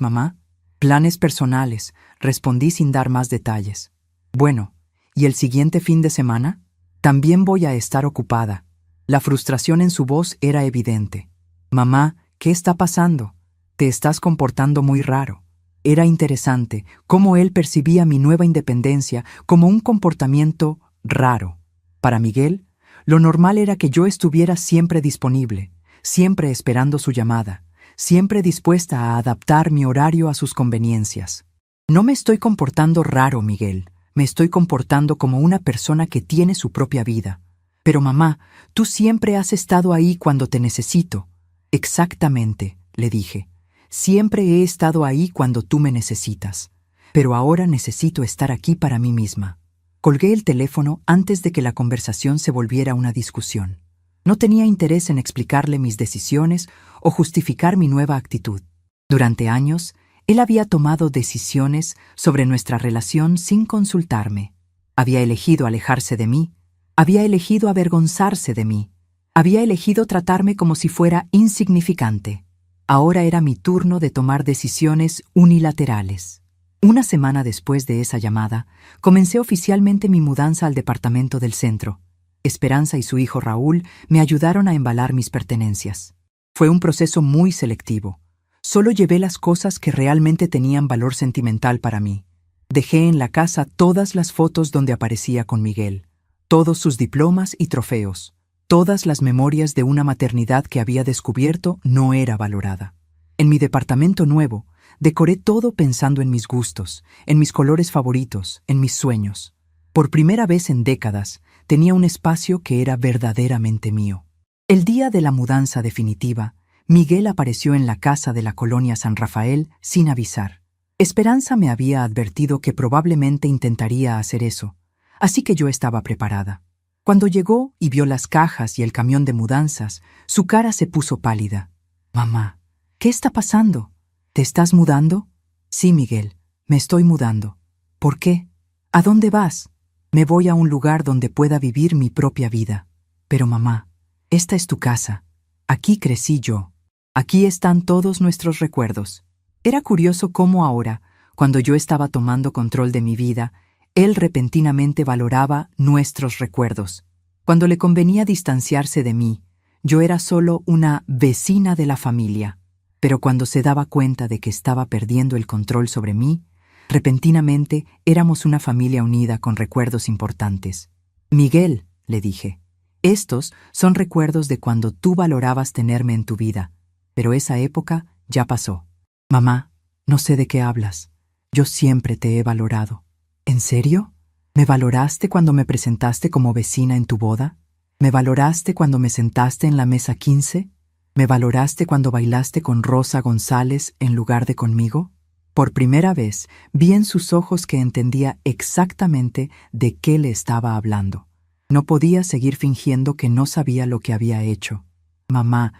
mamá?» «Planes personales», respondí sin dar más detalles. «Bueno, ¿y el siguiente fin de semana?» «También voy a estar ocupada». La frustración en su voz era evidente. «Mamá, ¿qué está pasando? Te estás comportando muy raro». Era interesante cómo él percibía mi nueva independencia como un comportamiento raro. Para Miguel, lo normal era que yo estuviera siempre disponible, siempre esperando su llamada, siempre dispuesta a adaptar mi horario a sus conveniencias. «No me estoy comportando raro, Miguel. Me estoy comportando como una persona que tiene su propia vida. Pero mamá, tú siempre has estado ahí cuando te necesito». «Exactamente», le dije. «Siempre he estado ahí cuando tú me necesitas. Pero ahora necesito estar aquí para mí misma». Colgué el teléfono antes de que la conversación se volviera una discusión. No tenía interés en explicarle mis decisiones o justificar mi nueva actitud. Durante años, él había tomado decisiones sobre nuestra relación sin consultarme. Había elegido alejarse de mí. Había elegido avergonzarse de mí. Había elegido tratarme como si fuera insignificante. Ahora era mi turno de tomar decisiones unilaterales. Una semana después de esa llamada, comencé oficialmente mi mudanza al departamento del centro. Esperanza y su hijo Raúl me ayudaron a embalar mis pertenencias. Fue un proceso muy selectivo. Solo llevé las cosas que realmente tenían valor sentimental para mí. Dejé en la casa todas las fotos donde aparecía con Miguel, todos sus diplomas y trofeos, todas las memorias de una maternidad que había descubierto no era valorada. En mi departamento nuevo, decoré todo pensando en mis gustos, en mis colores favoritos, en mis sueños. Por primera vez en décadas, tenía un espacio que era verdaderamente mío. El día de la mudanza definitiva, Miguel apareció en la casa de la colonia San Rafael sin avisar. Esperanza me había advertido que probablemente intentaría hacer eso, así que yo estaba preparada. Cuando llegó y vio las cajas y el camión de mudanzas, su cara se puso pálida. «Mamá, ¿qué está pasando? ¿Te estás mudando?» «Sí, Miguel, me estoy mudando». «¿Por qué? ¿A dónde vas?» «Me voy a un lugar donde pueda vivir mi propia vida». «Pero mamá, esta es tu casa. Aquí crecí yo. Aquí están todos nuestros recuerdos». Era curioso cómo ahora, cuando yo estaba tomando control de mi vida, él repentinamente valoraba nuestros recuerdos. Cuando le convenía distanciarse de mí, Yo era solo una vecina de la familia, pero cuando se daba cuenta de que estaba perdiendo el control sobre mí, repentinamente éramos una familia unida con recuerdos importantes. Miguel, le dije, estos son recuerdos de cuando tú valorabas tenerme en tu vida, pero esa época ya pasó. Mamá, no sé de qué hablas. Yo siempre te he valorado. ¿En serio? ¿Me valoraste cuando me presentaste como vecina en tu boda? ¿Me valoraste cuando me sentaste en la mesa 15? ¿Me valoraste cuando bailaste con Rosa González en lugar de conmigo? Por primera vez vi en sus ojos que entendía exactamente de qué le estaba hablando. No podía seguir fingiendo que no sabía lo que había hecho. Mamá,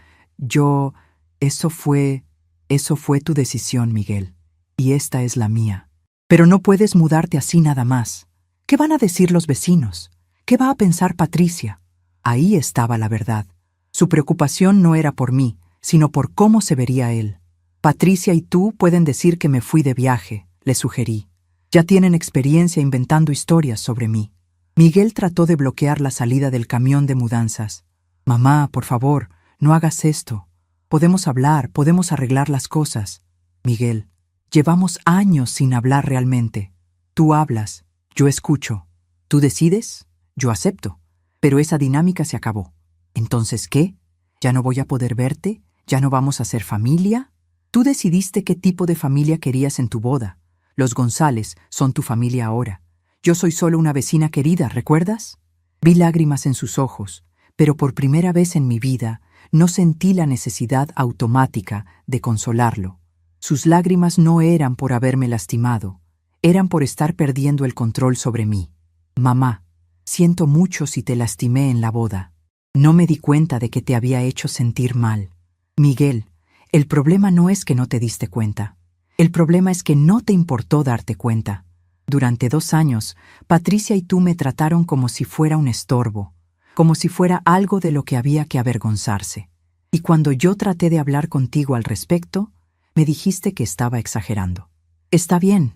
Eso fue tu decisión, Miguel, y esta es la mía. Pero no puedes mudarte así nada más. ¿Qué van a decir los vecinos? ¿Qué va a pensar Patricia? Ahí estaba la verdad. Su preocupación no era por mí, sino por cómo se vería él. Patricia y tú pueden decir que me fui de viaje, le sugerí. Ya tienen experiencia inventando historias sobre mí. Miguel trató de bloquear la salida del camión de mudanzas. Mamá, por favor, no hagas esto. Podemos hablar, podemos arreglar las cosas. Miguel, llevamos años sin hablar realmente. Tú hablas, yo escucho. Tú decides, yo acepto. Pero esa dinámica se acabó. ¿Entonces qué? ¿Ya no voy a poder verte? ¿Ya no vamos a ser familia? Tú decidiste qué tipo de familia querías en tu boda. Los González son tu familia ahora. Yo soy solo una vecina querida, ¿recuerdas? Vi lágrimas en sus ojos, pero por primera vez en mi vida no sentí la necesidad automática de consolarlo. Sus lágrimas no eran por haberme lastimado, eran por estar perdiendo el control sobre mí. Mamá, siento mucho si te lastimé en la boda. No me di cuenta de que te había hecho sentir mal. Miguel, el problema no es que no te diste cuenta. El problema es que no te importó darte cuenta. Durante 2 años, Patricia y tú me trataron como si fuera un estorbo, como si fuera algo de lo que había que avergonzarse. Y cuando yo traté de hablar contigo al respecto, me dijiste que estaba exagerando. Está bien,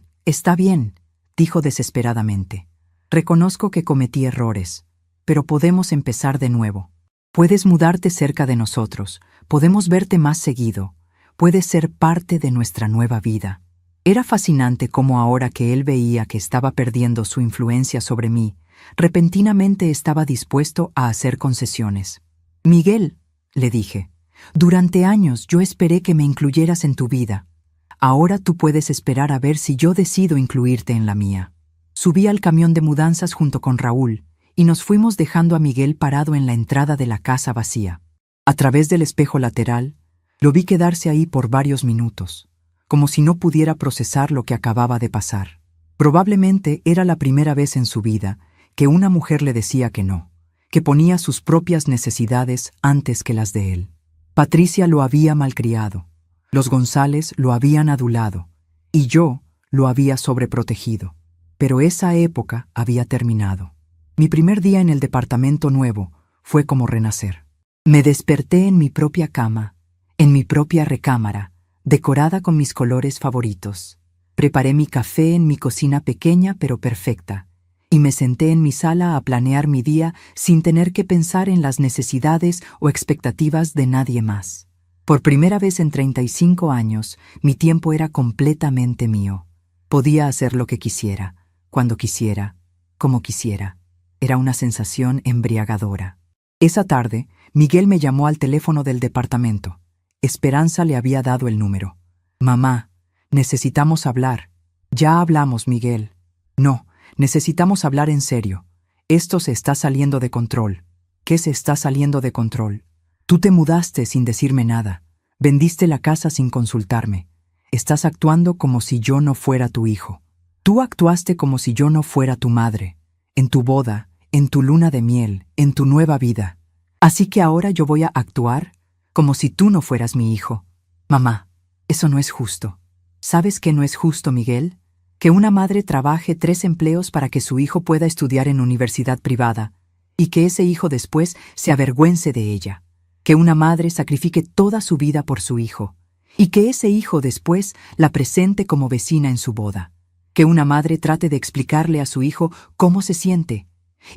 dijo desesperadamente. Reconozco que cometí errores, pero podemos empezar de nuevo. Puedes mudarte cerca de nosotros, podemos verte más seguido, puedes ser parte de nuestra nueva vida. Era fascinante cómo ahora que él veía que estaba perdiendo su influencia sobre mí, repentinamente estaba dispuesto a hacer concesiones. Miguel, le dije, durante años yo esperé que me incluyeras en tu vida. Ahora tú puedes esperar a ver si yo decido incluirte en la mía. Subí al camión de mudanzas junto con Raúl y nos fuimos dejando a Miguel parado en la entrada de la casa vacía. A través del espejo lateral, lo vi quedarse ahí por varios minutos, como si no pudiera procesar lo que acababa de pasar. Probablemente era la primera vez en su vida que una mujer le decía que no, que ponía sus propias necesidades antes que las de él. Patricia lo había malcriado, los González lo habían adulado, y yo lo había sobreprotegido. Pero esa época había terminado. Mi primer día en el departamento nuevo fue como renacer. Me desperté en mi propia cama, en mi propia recámara, decorada con mis colores favoritos. Preparé mi café en mi cocina pequeña pero perfecta, y me senté en mi sala a planear mi día sin tener que pensar en las necesidades o expectativas de nadie más. Por primera vez en 35 años, mi tiempo era completamente mío. Podía hacer lo que quisiera, cuando quisiera, como quisiera. Era una sensación embriagadora. Esa tarde, Miguel me llamó al teléfono del departamento. Esperanza le había dado el número. Mamá, necesitamos hablar. Ya hablamos, Miguel. No, necesitamos hablar en serio. Esto se está saliendo de control. ¿Qué se está saliendo de control? Tú te mudaste sin decirme nada. Vendiste la casa sin consultarme. Estás actuando como si yo no fuera tu hijo. Tú actuaste como si yo no fuera tu madre. En tu boda, en tu luna de miel, en tu nueva vida. Así que ahora yo voy a actuar como si tú no fueras mi hijo. Mamá, eso no es justo. ¿Sabes qué no es justo, Miguel? Que una madre trabaje 3 empleos para que su hijo pueda estudiar en universidad privada y que ese hijo después se avergüence de ella. Que una madre sacrifique toda su vida por su hijo y que ese hijo después la presente como vecina en su boda. Que una madre trate de explicarle a su hijo cómo se siente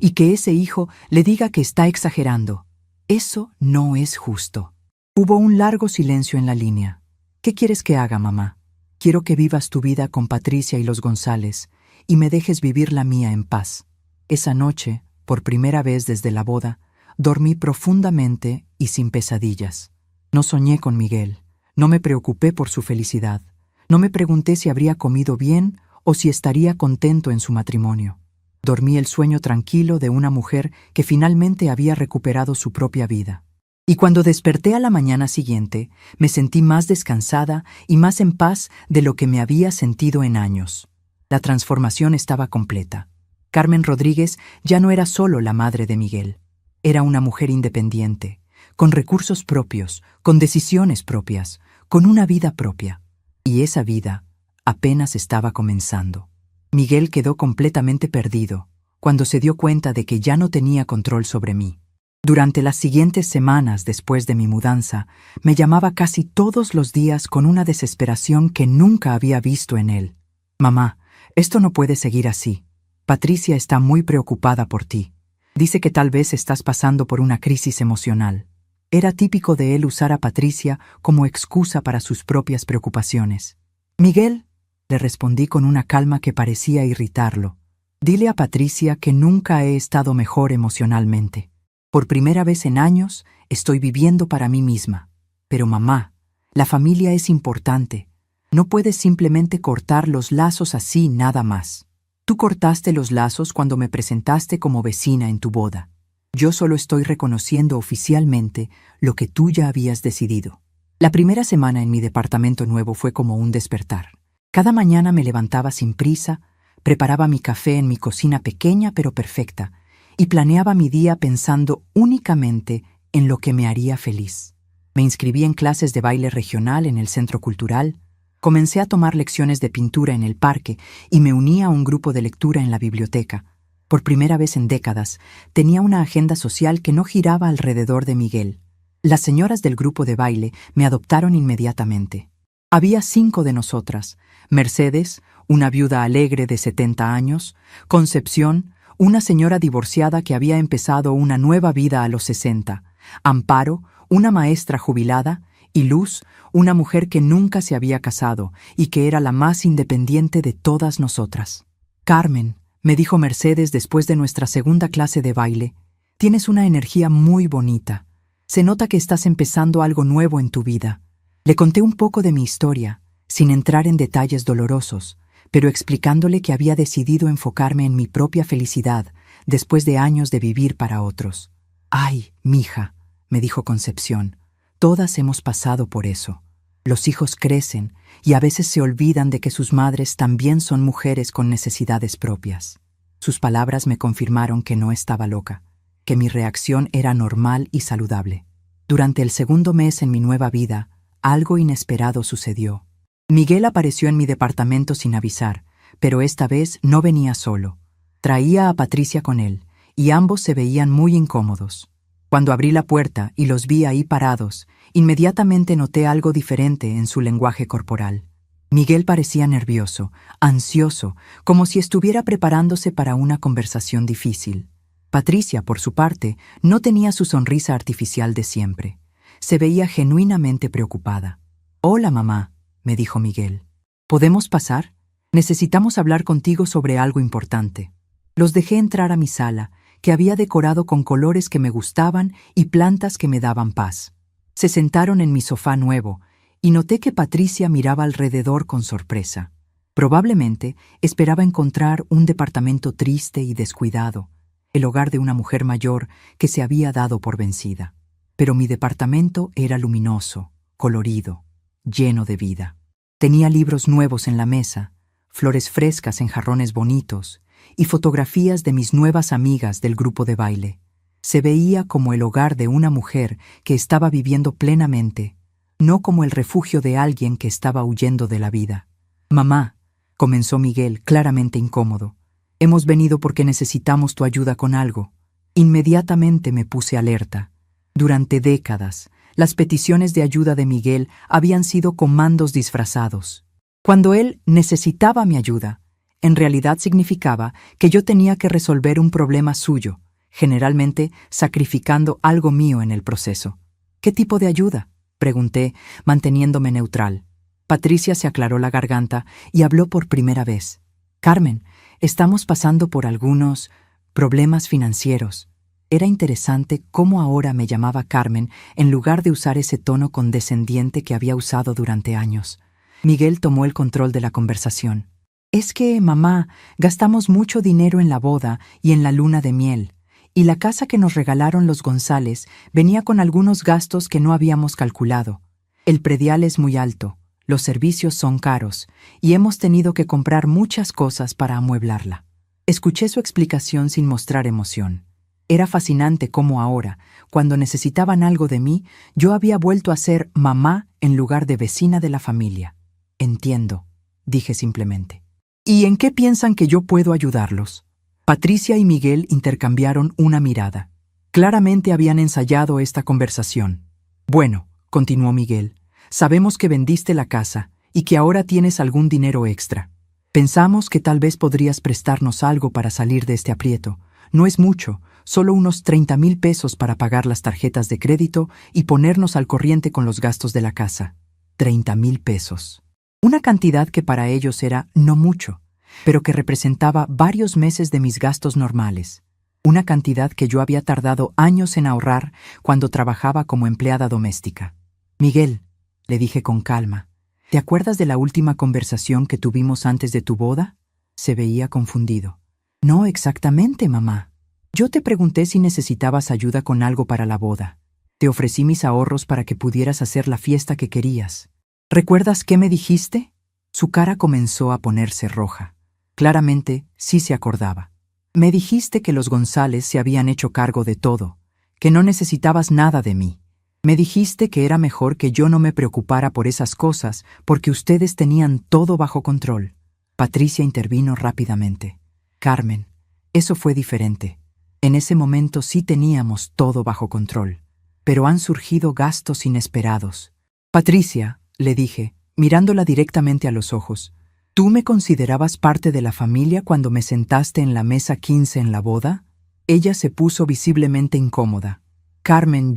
y que ese hijo le diga que está exagerando. Eso no es justo. Hubo un largo silencio en la línea. ¿Qué quieres que haga, mamá? Quiero que vivas tu vida con Patricia y los González y me dejes vivir la mía en paz. Esa noche, por primera vez desde la boda, dormí profundamente y sin pesadillas. No soñé con Miguel, no me preocupé por su felicidad, no me pregunté si habría comido bien o si estaría contento en su matrimonio. Dormí el sueño tranquilo de una mujer que finalmente había recuperado su propia vida. Y cuando desperté a la mañana siguiente, me sentí más descansada y más en paz de lo que me había sentido en años. La transformación estaba completa. Carmen Rodríguez ya no era solo la madre de Miguel. Era una mujer independiente, con recursos propios, con decisiones propias, con una vida propia. Y esa vida apenas estaba comenzando. Miguel quedó completamente perdido cuando se dio cuenta de que ya no tenía control sobre mí. Durante las siguientes semanas después de mi mudanza, me llamaba casi todos los días con una desesperación que nunca había visto en él. «Mamá, esto no puede seguir así. Patricia está muy preocupada por ti. Dice que tal vez estás pasando por una crisis emocional». Era típico de él usar a Patricia como excusa para sus propias preocupaciones. «Miguel», le respondí con una calma que parecía irritarlo, «dile a Patricia que nunca he estado mejor emocionalmente. Por primera vez en años, estoy viviendo para mí misma. Pero mamá, la familia es importante. No puedes simplemente cortar los lazos así nada más. Tú cortaste los lazos cuando me presentaste como vecina en tu boda. Yo solo estoy reconociendo oficialmente lo que tú ya habías decidido». La primera semana en mi departamento nuevo fue como un despertar. Cada mañana me levantaba sin prisa, preparaba mi café en mi cocina pequeña pero perfecta, y planeaba mi día pensando únicamente en lo que me haría feliz. Me inscribí en clases de baile regional en el Centro Cultural, comencé a tomar lecciones de pintura en el parque y me uní a un grupo de lectura en la biblioteca. Por primera vez en décadas, tenía una agenda social que no giraba alrededor de Miguel. Las señoras del grupo de baile me adoptaron inmediatamente. Había 5 de nosotras: Mercedes, una viuda alegre de 70 años, Concepción, una señora divorciada que había empezado una nueva vida a los 60, Amparo, una maestra jubilada, y Luz, una mujer que nunca se había casado y que era la más independiente de todas nosotras. «Carmen», me dijo Mercedes después de nuestra segunda clase de baile, «tienes una energía muy bonita. Se nota que estás empezando algo nuevo en tu vida». Le conté un poco de mi historia, sin entrar en detalles dolorosos, pero explicándole que había decidido enfocarme en mi propia felicidad después de años de vivir para otros. «Ay, mija», me dijo Concepción, «todas hemos pasado por eso. Los hijos crecen y a veces se olvidan de que sus madres también son mujeres con necesidades propias». Sus palabras me confirmaron que no estaba loca, que mi reacción era normal y saludable. Durante el segundo mes en mi nueva vida, algo inesperado sucedió. Miguel apareció en mi departamento sin avisar, pero esta vez no venía solo. Traía a Patricia con él, y ambos se veían muy incómodos. Cuando abrí la puerta y los vi ahí parados, inmediatamente noté algo diferente en su lenguaje corporal. Miguel parecía nervioso, ansioso, como si estuviera preparándose para una conversación difícil. Patricia, por su parte, no tenía su sonrisa artificial de siempre. Se veía genuinamente preocupada. «Hola, mamá», me dijo Miguel. «¿Podemos pasar? Necesitamos hablar contigo sobre algo importante». Los dejé entrar a mi sala, que había decorado con colores que me gustaban y plantas que me daban paz. Se sentaron en mi sofá nuevo, y noté que Patricia miraba alrededor con sorpresa. Probablemente esperaba encontrar un departamento triste y descuidado, el hogar de una mujer mayor que se había dado por vencida. Pero mi departamento era luminoso, colorido, lleno de vida. Tenía libros nuevos en la mesa, flores frescas en jarrones bonitos y fotografías de mis nuevas amigas del grupo de baile. Se veía como el hogar de una mujer que estaba viviendo plenamente, no como el refugio de alguien que estaba huyendo de la vida. «Mamá», comenzó Miguel, claramente incómodo, «hemos venido porque necesitamos tu ayuda con algo». Inmediatamente me puse alerta. Durante décadas, las peticiones de ayuda de Miguel habían sido comandos disfrazados. Cuando él necesitaba mi ayuda, en realidad significaba que yo tenía que resolver un problema suyo, generalmente sacrificando algo mío en el proceso. ¿Qué tipo de ayuda?, pregunté, manteniéndome neutral. Patricia se aclaró la garganta y habló por primera vez. Carmen, estamos pasando por algunos problemas financieros. Era interesante cómo ahora me llamaba Carmen en lugar de usar ese tono condescendiente que había usado durante años. Miguel tomó el control de la conversación. Es que, mamá, gastamos mucho dinero en la boda y en la luna de miel, y la casa que nos regalaron los González venía con algunos gastos que no habíamos calculado. El predial es muy alto, los servicios son caros, y hemos tenido que comprar muchas cosas para amueblarla. Escuché su explicación sin mostrar emoción. Era fascinante cómo ahora, cuando necesitaban algo de mí, yo había vuelto a ser mamá en lugar de vecina de la familia. Entiendo, dije simplemente. ¿Y en qué piensan que yo puedo ayudarlos? Patricia y Miguel intercambiaron una mirada. Claramente habían ensayado esta conversación. Bueno, continuó Miguel, sabemos que vendiste la casa y que ahora tienes algún dinero extra. Pensamos que tal vez podrías prestarnos algo para salir de este aprieto. No es mucho, solo unos 30,000 pesos para pagar las tarjetas de crédito y ponernos al corriente con los gastos de la casa. 30,000 pesos. Una cantidad que para ellos era no mucho, pero que representaba varios meses de mis gastos normales. Una cantidad que yo había tardado años en ahorrar cuando trabajaba como empleada doméstica. Miguel, le dije con calma, ¿te acuerdas de la última conversación que tuvimos antes de tu boda? Se veía confundido. No exactamente, mamá. Yo te pregunté si necesitabas ayuda con algo para la boda. Te ofrecí mis ahorros para que pudieras hacer la fiesta que querías. ¿Recuerdas qué me dijiste? Su cara comenzó a ponerse roja. Claramente, sí se acordaba. Me dijiste que los González se habían hecho cargo de todo, que no necesitabas nada de mí. Me dijiste que era mejor que yo no me preocupara por esas cosas porque ustedes tenían todo bajo control. Patricia intervino rápidamente. Carmen, eso fue diferente. En ese momento sí teníamos todo bajo control, pero han surgido gastos inesperados. Patricia, le dije, mirándola directamente a los ojos, ¿tú me considerabas parte de la familia cuando me sentaste en la mesa 15 en la boda? Ella se puso visiblemente incómoda. Carmen,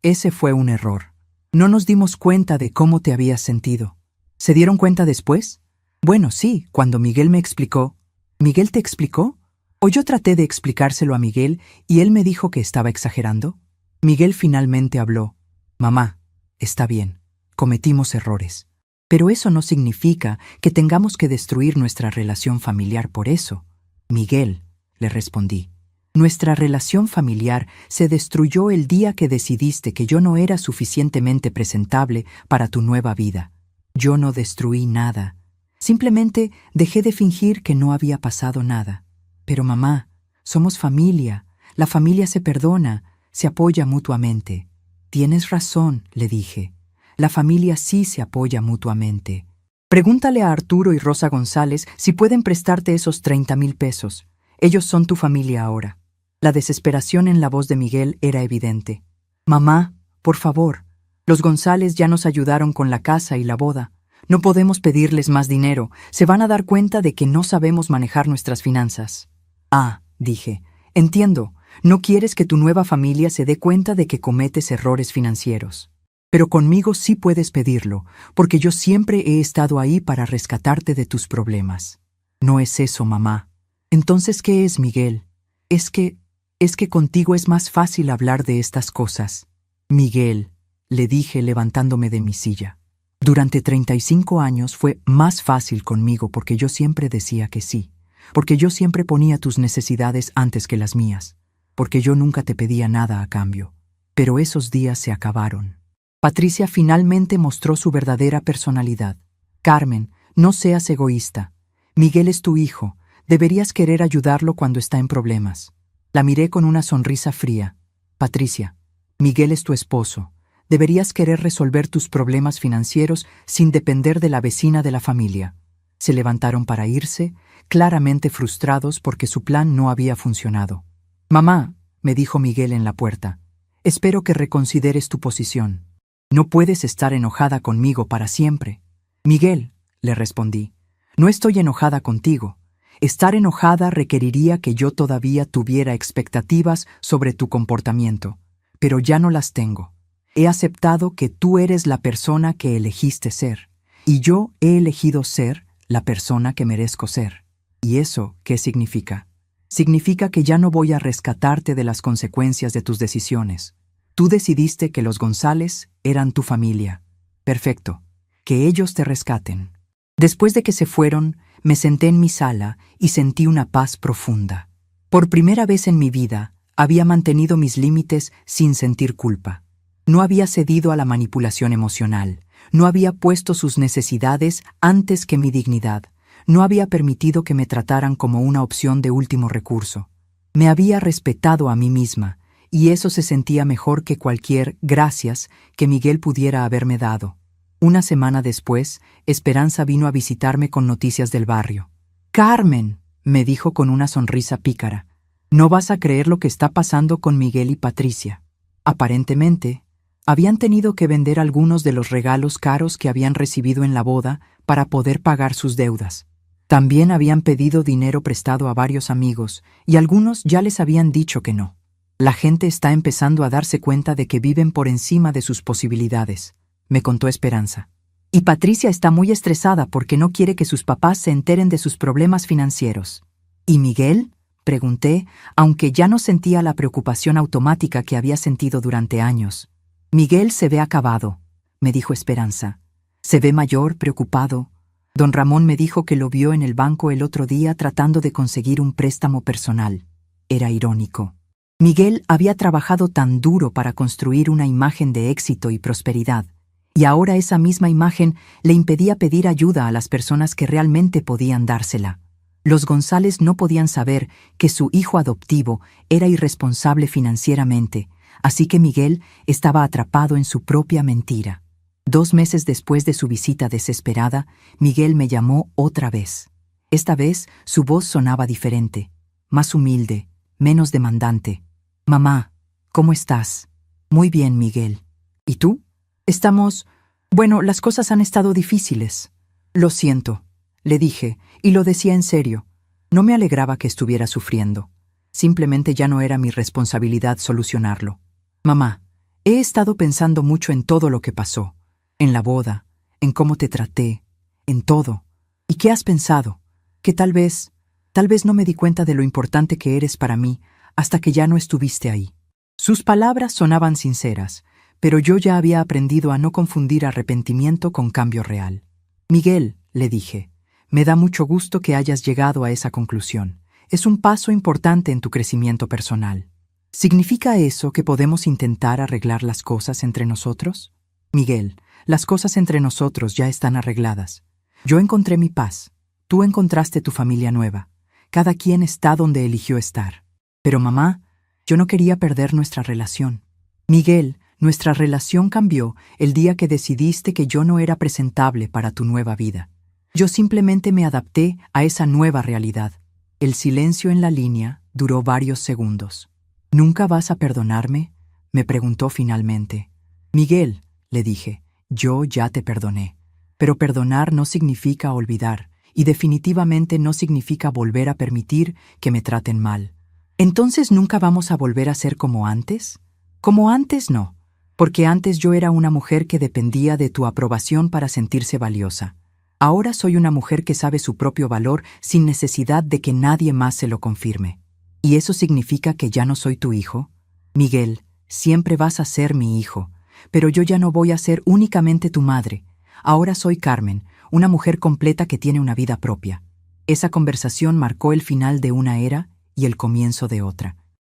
ese fue un error. No nos dimos cuenta de cómo te habías sentido. ¿Se dieron cuenta después? Bueno, sí, cuando Miguel me explicó. ¿Miguel te explicó? ¿O yo traté de explicárselo a Miguel y él me dijo que estaba exagerando? Miguel finalmente habló. Mamá, está bien, cometimos errores. Pero eso no significa que tengamos que destruir nuestra relación familiar por eso. Miguel, le respondí, nuestra relación familiar se destruyó el día que decidiste que yo no era suficientemente presentable para tu nueva vida. Yo no destruí nada. Simplemente dejé de fingir que no había pasado nada. Pero mamá, somos familia. La familia se perdona, se apoya mutuamente. Tienes razón, le dije. La familia sí se apoya mutuamente. Pregúntale a Arturo y Rosa González si pueden prestarte esos 30,000 pesos. Ellos son tu familia ahora. La desesperación en la voz de Miguel era evidente. Mamá, por favor, los González ya nos ayudaron con la casa y la boda. No podemos pedirles más dinero. Se van a dar cuenta de que no sabemos manejar nuestras finanzas. Ah, dije, entiendo. No quieres que tu nueva familia se dé cuenta de que cometes errores financieros. Pero conmigo sí puedes pedirlo, porque yo siempre he estado ahí para rescatarte de tus problemas. No es eso, mamá. Entonces, ¿qué es, Miguel? Es que contigo es más fácil hablar de estas cosas. Miguel, le dije levantándome de mi silla. Durante 35 años fue más fácil conmigo porque yo siempre decía que sí, porque yo siempre ponía tus necesidades antes que las mías, porque yo nunca te pedía nada a cambio. Pero esos días se acabaron. Patricia finalmente mostró su verdadera personalidad. Carmen, no seas egoísta. Miguel es tu hijo. Deberías querer ayudarlo cuando está en problemas. La miré con una sonrisa fría. Patricia, Miguel es tu esposo. Deberías querer resolver tus problemas financieros sin depender de la vecina de la familia. Se levantaron para irse, claramente frustrados porque su plan no había funcionado. Mamá, me dijo Miguel en la puerta, espero que reconsideres tu posición. No puedes estar enojada conmigo para siempre. Miguel, le respondí, no estoy enojada contigo. Estar enojada requeriría que yo todavía tuviera expectativas sobre tu comportamiento, pero ya no las tengo. He aceptado que tú eres la persona que elegiste ser, y yo he elegido ser la persona que merezco ser. ¿Y eso qué significa? Significa que ya no voy a rescatarte de las consecuencias de tus decisiones. Tú decidiste que los González eran tu familia. Perfecto. Que ellos te rescaten. Después de que se fueron, me senté en mi sala y sentí una paz profunda. Por primera vez en mi vida, había mantenido mis límites sin sentir culpa. No había cedido a la manipulación emocional. No había puesto sus necesidades antes que mi dignidad. No había permitido que me trataran como una opción de último recurso. Me había respetado a mí misma, y eso se sentía mejor que cualquier gracias que Miguel pudiera haberme dado. Una semana después, Esperanza vino a visitarme con noticias del barrio. «Carmen», me dijo con una sonrisa pícara, «no vas a creer lo que está pasando con Miguel y Patricia». Aparentemente, habían tenido que vender algunos de los regalos caros que habían recibido en la boda para poder pagar sus deudas. También habían pedido dinero prestado a varios amigos, y algunos ya les habían dicho que no. La gente está empezando a darse cuenta de que viven por encima de sus posibilidades, me contó Esperanza. Y Patricia está muy estresada porque no quiere que sus papás se enteren de sus problemas financieros. ¿Y Miguel?, pregunté, aunque ya no sentía la preocupación automática que había sentido durante años. Miguel se ve acabado, me dijo Esperanza. Se ve mayor, preocupado. Don Ramón me dijo que lo vio en el banco el otro día tratando de conseguir un préstamo personal. Era irónico. Miguel había trabajado tan duro para construir una imagen de éxito y prosperidad, y ahora esa misma imagen le impedía pedir ayuda a las personas que realmente podían dársela. Los González no podían saber que su hijo adoptivo era irresponsable financieramente, así que Miguel estaba atrapado en su propia mentira. 2 meses después de su visita desesperada, Miguel me llamó otra vez. Esta vez su voz sonaba diferente, más humilde, menos demandante. «Mamá, ¿cómo estás?» «Muy bien, Miguel. ¿Y tú?» Bueno, las cosas han estado difíciles». «Lo siento», le dije, y lo decía en serio. No me alegraba que estuviera sufriendo. Simplemente ya no era mi responsabilidad solucionarlo. «Mamá, he estado pensando mucho en todo lo que pasó. En la boda, en cómo te traté, en todo. ¿Y qué has pensado? Que tal vez no me di cuenta de lo importante que eres para mí hasta que ya no estuviste ahí». Sus palabras sonaban sinceras, pero yo ya había aprendido a no confundir arrepentimiento con cambio real. «Miguel», le dije, «me da mucho gusto que hayas llegado a esa conclusión. Es un paso importante en tu crecimiento personal. ¿Significa eso que podemos intentar arreglar las cosas entre nosotros?» «Miguel, las cosas entre nosotros ya están arregladas. Yo encontré mi paz. Tú encontraste tu familia nueva. Cada quien está donde eligió estar. Pero mamá, yo no quería perder nuestra relación. Miguel, nuestra relación cambió el día que decidiste que yo no era presentable para tu nueva vida. Yo simplemente me adapté a esa nueva realidad». El silencio en la línea duró varios segundos. «¿Nunca vas a perdonarme?», me preguntó finalmente. «Miguel», le dije, «yo ya te perdoné. Pero perdonar no significa olvidar, y definitivamente no significa volver a permitir que me traten mal». «¿Entonces nunca vamos a volver a ser como antes?» «Como antes no, porque antes yo era una mujer que dependía de tu aprobación para sentirse valiosa. Ahora soy una mujer que sabe su propio valor sin necesidad de que nadie más se lo confirme. ¿Y eso significa que ya no soy tu hijo? Miguel, siempre vas a ser mi hijo, pero yo ya no voy a ser únicamente tu madre. Ahora soy Carmen, una mujer completa que tiene una vida propia». Esa conversación marcó el final de una era y el comienzo de otra.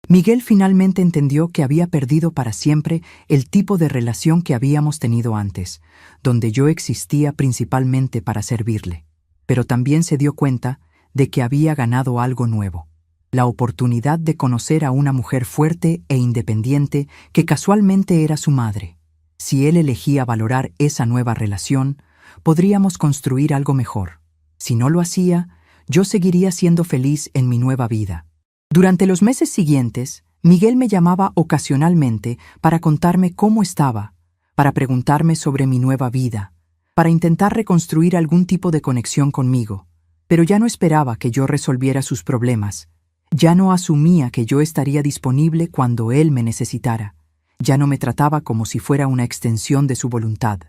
Miguel finalmente entendió que había perdido para siempre el tipo de relación que habíamos tenido antes, donde yo existía principalmente para servirle. Pero también se dio cuenta de que había ganado algo nuevo: la oportunidad de conocer a una mujer fuerte e independiente que casualmente era su madre. Si él elegía valorar esa nueva relación, podríamos construir algo mejor. Si no lo hacía, yo seguiría siendo feliz en mi nueva vida. Durante los meses siguientes, Miguel me llamaba ocasionalmente para contarme cómo estaba, para preguntarme sobre mi nueva vida, para intentar reconstruir algún tipo de conexión conmigo. Pero ya no esperaba que yo resolviera sus problemas. Ya no asumía que yo estaría disponible cuando él me necesitara. Ya no me trataba como si fuera una extensión de su voluntad.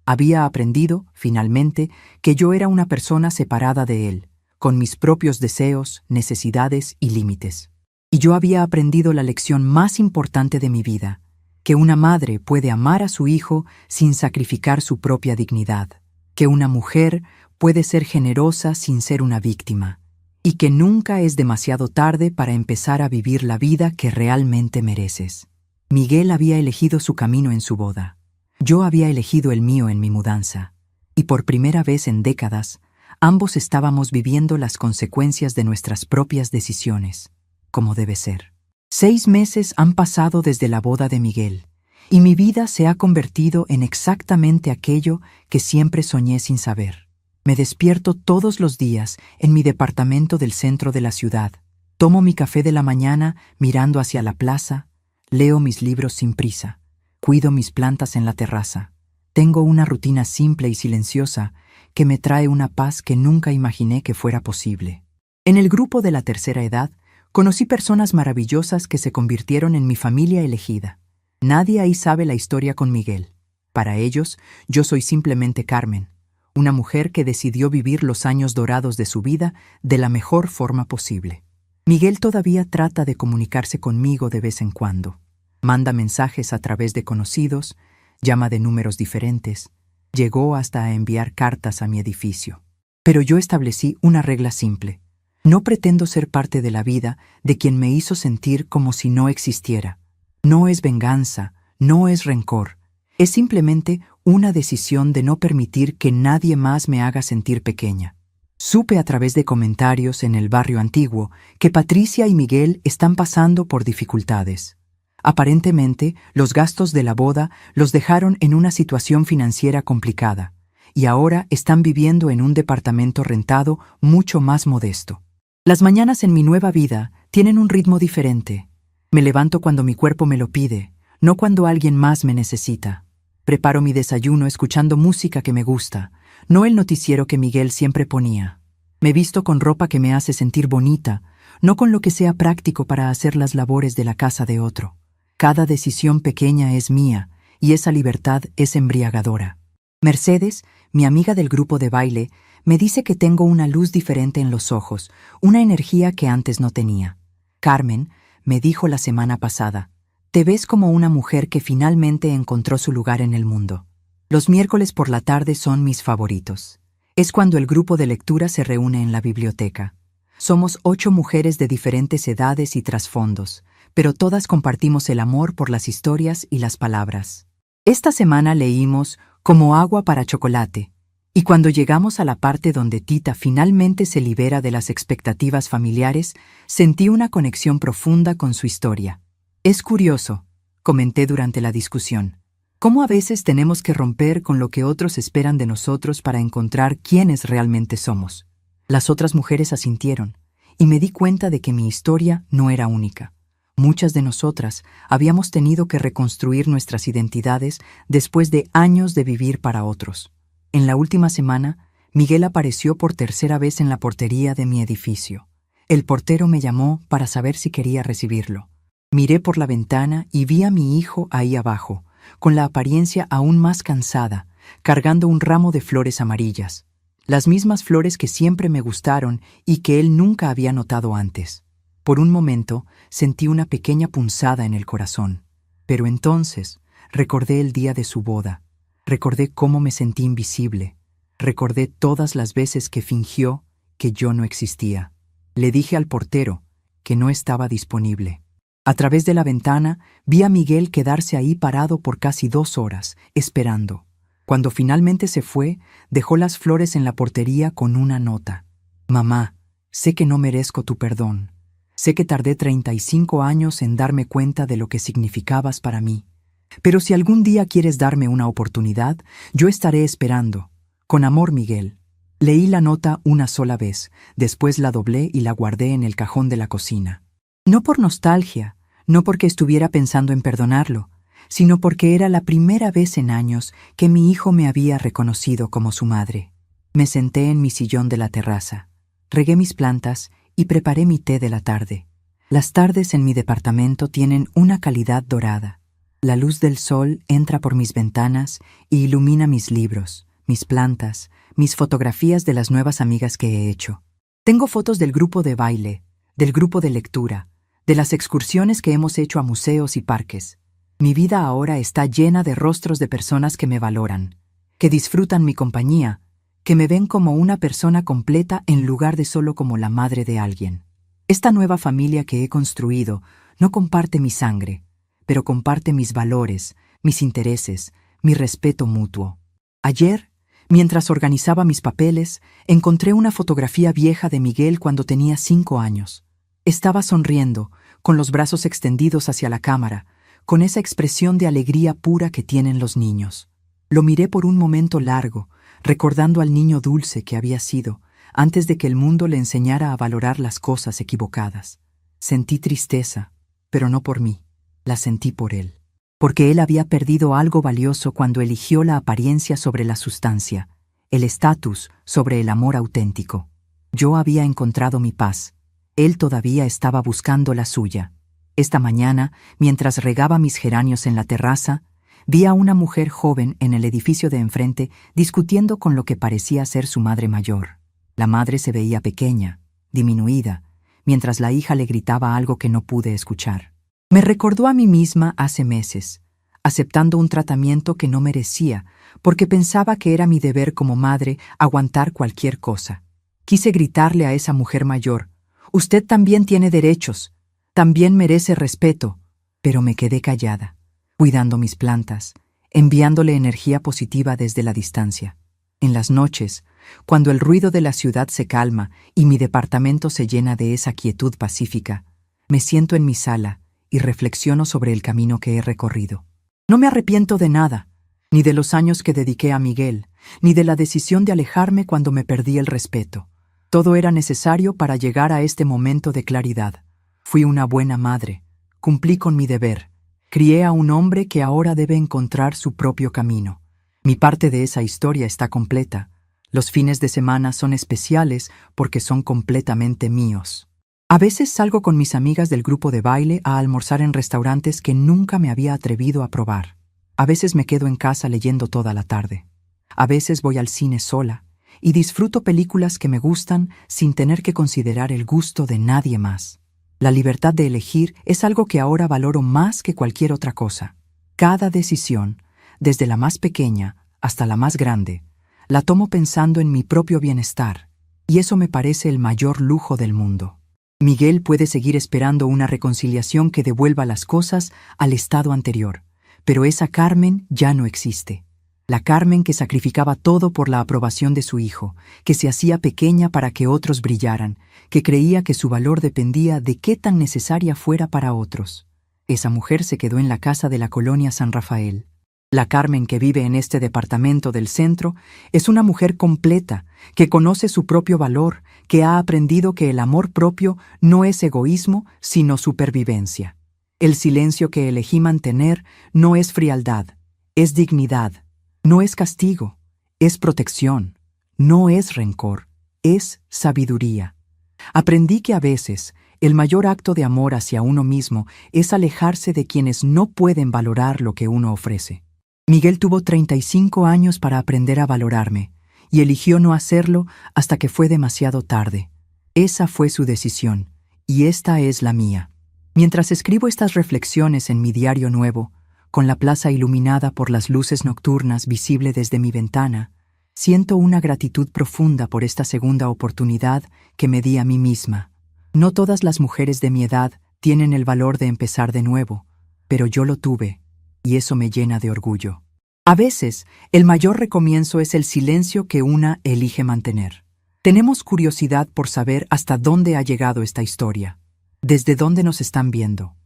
Había aprendido, finalmente, que yo era una persona separada de él, con mis propios deseos, necesidades y límites. Y yo había aprendido la lección más importante de mi vida, que una madre puede amar a su hijo sin sacrificar su propia dignidad, que una mujer puede ser generosa sin ser una víctima, y que nunca es demasiado tarde para empezar a vivir la vida que realmente mereces. Miguel había elegido su camino en su boda. Yo había elegido el mío en mi mudanza. Y por primera vez en décadas, ambos estábamos viviendo las consecuencias de nuestras propias decisiones, como debe ser. 6 meses han pasado desde la boda de Miguel, y mi vida se ha convertido en exactamente aquello que siempre soñé sin saber. Me despierto todos los días en mi departamento del centro de la ciudad. Tomo mi café de la mañana mirando hacia la plaza, leo mis libros sin prisa, cuido mis plantas en la terraza. Tengo una rutina simple y silenciosa que me trae una paz que nunca imaginé que fuera posible. En el grupo de la tercera edad, conocí personas maravillosas que se convirtieron en mi familia elegida. Nadie ahí sabe la historia con Miguel. Para ellos, yo soy simplemente Carmen, una mujer que decidió vivir los años dorados de su vida de la mejor forma posible. Miguel todavía trata de comunicarse conmigo de vez en cuando. Manda mensajes a través de conocidos, llama de números diferentes, llegó hasta a enviar cartas a mi edificio. Pero yo establecí una regla simple. No pretendo ser parte de la vida de quien me hizo sentir como si no existiera. No es venganza, no es rencor. Es simplemente una decisión de no permitir que nadie más me haga sentir pequeña. Supe a través de comentarios en el barrio antiguo que Patricia y Miguel están pasando por dificultades. Aparentemente, los gastos de la boda los dejaron en una situación financiera complicada, y ahora están viviendo en un departamento rentado mucho más modesto. Las mañanas en mi nueva vida tienen un ritmo diferente. Me levanto cuando mi cuerpo me lo pide, no cuando alguien más me necesita. Preparo mi desayuno escuchando música que me gusta, no el noticiero que Miguel siempre ponía. Me visto con ropa que me hace sentir bonita, no con lo que sea práctico para hacer las labores de la casa de otro. Cada decisión pequeña es mía, y esa libertad es embriagadora. Mercedes, mi amiga del grupo de baile, me dice que tengo una luz diferente en los ojos, una energía que antes no tenía. Carmen me dijo la semana pasada, te ves como una mujer que finalmente encontró su lugar en el mundo. Los miércoles por la tarde son mis favoritos. Es cuando el grupo de lectura se reúne en la biblioteca. Somos 8 mujeres de diferentes edades y trasfondos, pero todas compartimos el amor por las historias y las palabras. Esta semana leímos Como agua para chocolate, y cuando llegamos a la parte donde Tita finalmente se libera de las expectativas familiares, sentí una conexión profunda con su historia. Es curioso, comenté durante la discusión, cómo a veces tenemos que romper con lo que otros esperan de nosotros para encontrar quiénes realmente somos. Las otras mujeres asintieron, y me di cuenta de que mi historia no era única. Muchas de nosotras habíamos tenido que reconstruir nuestras identidades después de años de vivir para otros. En la última semana, Miguel apareció por tercera vez en la portería de mi edificio. El portero me llamó para saber si quería recibirlo. Miré por la ventana y vi a mi hijo ahí abajo, con la apariencia aún más cansada, cargando un ramo de flores amarillas. Las mismas flores que siempre me gustaron y que él nunca había notado antes. Por un momento sentí una pequeña punzada en el corazón, pero entonces recordé el día de su boda, recordé cómo me sentí invisible, recordé todas las veces que fingió que yo no existía. Le dije al portero que no estaba disponible. A través de la ventana vi a Miguel quedarse ahí parado por casi 2 horas, esperando. Cuando finalmente se fue, dejó las flores en la portería con una nota. Mamá, sé que no merezco tu perdón. Sé que tardé 35 años en darme cuenta de lo que significabas para mí. Pero si algún día quieres darme una oportunidad, yo estaré esperando. Con amor, Miguel. Leí la nota una sola vez, después la doblé y la guardé en el cajón de la cocina. No por nostalgia, no porque estuviera pensando en perdonarlo, sino porque era la primera vez en años que mi hijo me había reconocido como su madre. Me senté en mi sillón de la terraza. regué mis plantas y preparé mi té de la tarde. Las tardes en mi departamento tienen una calidad dorada. La luz del sol entra por mis ventanas y ilumina mis libros, mis plantas, mis fotografías de las nuevas amigas que he hecho. Tengo fotos del grupo de baile, del grupo de lectura, de las excursiones que hemos hecho a museos y parques. Mi vida ahora está llena de rostros de personas que me valoran, que disfrutan mi compañía, que me ven como una persona completa en lugar de solo como la madre de alguien. Esta nueva familia que he construido no comparte mi sangre, pero comparte mis valores, mis intereses, mi respeto mutuo. Ayer, mientras organizaba mis papeles, encontré una fotografía vieja de Miguel cuando tenía 5 años. Estaba sonriendo, con los brazos extendidos hacia la cámara, con esa expresión de alegría pura que tienen los niños. Lo miré por un momento largo, recordando al niño dulce que había sido, antes de que el mundo le enseñara a valorar las cosas equivocadas. Sentí tristeza, pero no por mí, la sentí por él. Porque él había perdido algo valioso cuando eligió la apariencia sobre la sustancia, el estatus sobre el amor auténtico. Yo había encontrado mi paz. Él todavía estaba buscando la suya. Esta mañana, mientras regaba mis geranios en la terraza, vi a una mujer joven en el edificio de enfrente discutiendo con lo que parecía ser su madre mayor. La madre se veía pequeña, diminuida, mientras la hija le gritaba algo que no pude escuchar. Me recordó a mí misma hace meses, aceptando un tratamiento que no merecía, porque pensaba que era mi deber como madre aguantar cualquier cosa. Quise gritarle a esa mujer mayor: «Usted también tiene derechos, también merece respeto», pero me quedé callada, cuidando mis plantas, enviándole energía positiva desde la distancia. En las noches, cuando el ruido de la ciudad se calma y mi departamento se llena de esa quietud pacífica, me siento en mi sala y reflexiono sobre el camino que he recorrido. No me arrepiento de nada, ni de los años que dediqué a Miguel, ni de la decisión de alejarme cuando me perdí el respeto. Todo era necesario para llegar a este momento de claridad. Fui una buena madre, cumplí con mi deber, crié a un hombre que ahora debe encontrar su propio camino. Mi parte de esa historia está completa. Los fines de semana son especiales porque son completamente míos. A veces salgo con mis amigas del grupo de baile a almorzar en restaurantes que nunca me había atrevido a probar. A veces me quedo en casa leyendo toda la tarde. A veces voy al cine sola y disfruto películas que me gustan sin tener que considerar el gusto de nadie más. La libertad de elegir es algo que ahora valoro más que cualquier otra cosa. Cada decisión, desde la más pequeña hasta la más grande, la tomo pensando en mi propio bienestar, y eso me parece el mayor lujo del mundo. Miguel puede seguir esperando una reconciliación que devuelva las cosas al estado anterior, pero esa Carmen ya no existe. La Carmen que sacrificaba todo por la aprobación de su hijo, que se hacía pequeña para que otros brillaran, que creía que su valor dependía de qué tan necesaria fuera para otros. Esa mujer se quedó en la casa de la colonia San Rafael. La Carmen que vive en este departamento del centro es una mujer completa, que conoce su propio valor, que ha aprendido que el amor propio no es egoísmo, sino supervivencia. El silencio que elegí mantener no es frialdad, es dignidad, no es castigo, es protección, no es rencor, es sabiduría. Aprendí que a veces el mayor acto de amor hacia uno mismo es alejarse de quienes no pueden valorar lo que uno ofrece. Miguel tuvo 35 años para aprender a valorarme, y eligió no hacerlo hasta que fue demasiado tarde. Esa fue su decisión, y esta es la mía. Mientras escribo estas reflexiones en mi diario nuevo, con la plaza iluminada por las luces nocturnas visible desde mi ventana, siento una gratitud profunda por esta segunda oportunidad que me di a mí misma. No todas las mujeres de mi edad tienen el valor de empezar de nuevo, pero yo lo tuve, y eso me llena de orgullo. A veces, el mayor recomienzo es el silencio que una elige mantener. Tenemos curiosidad por saber hasta dónde ha llegado esta historia, desde dónde nos están viendo.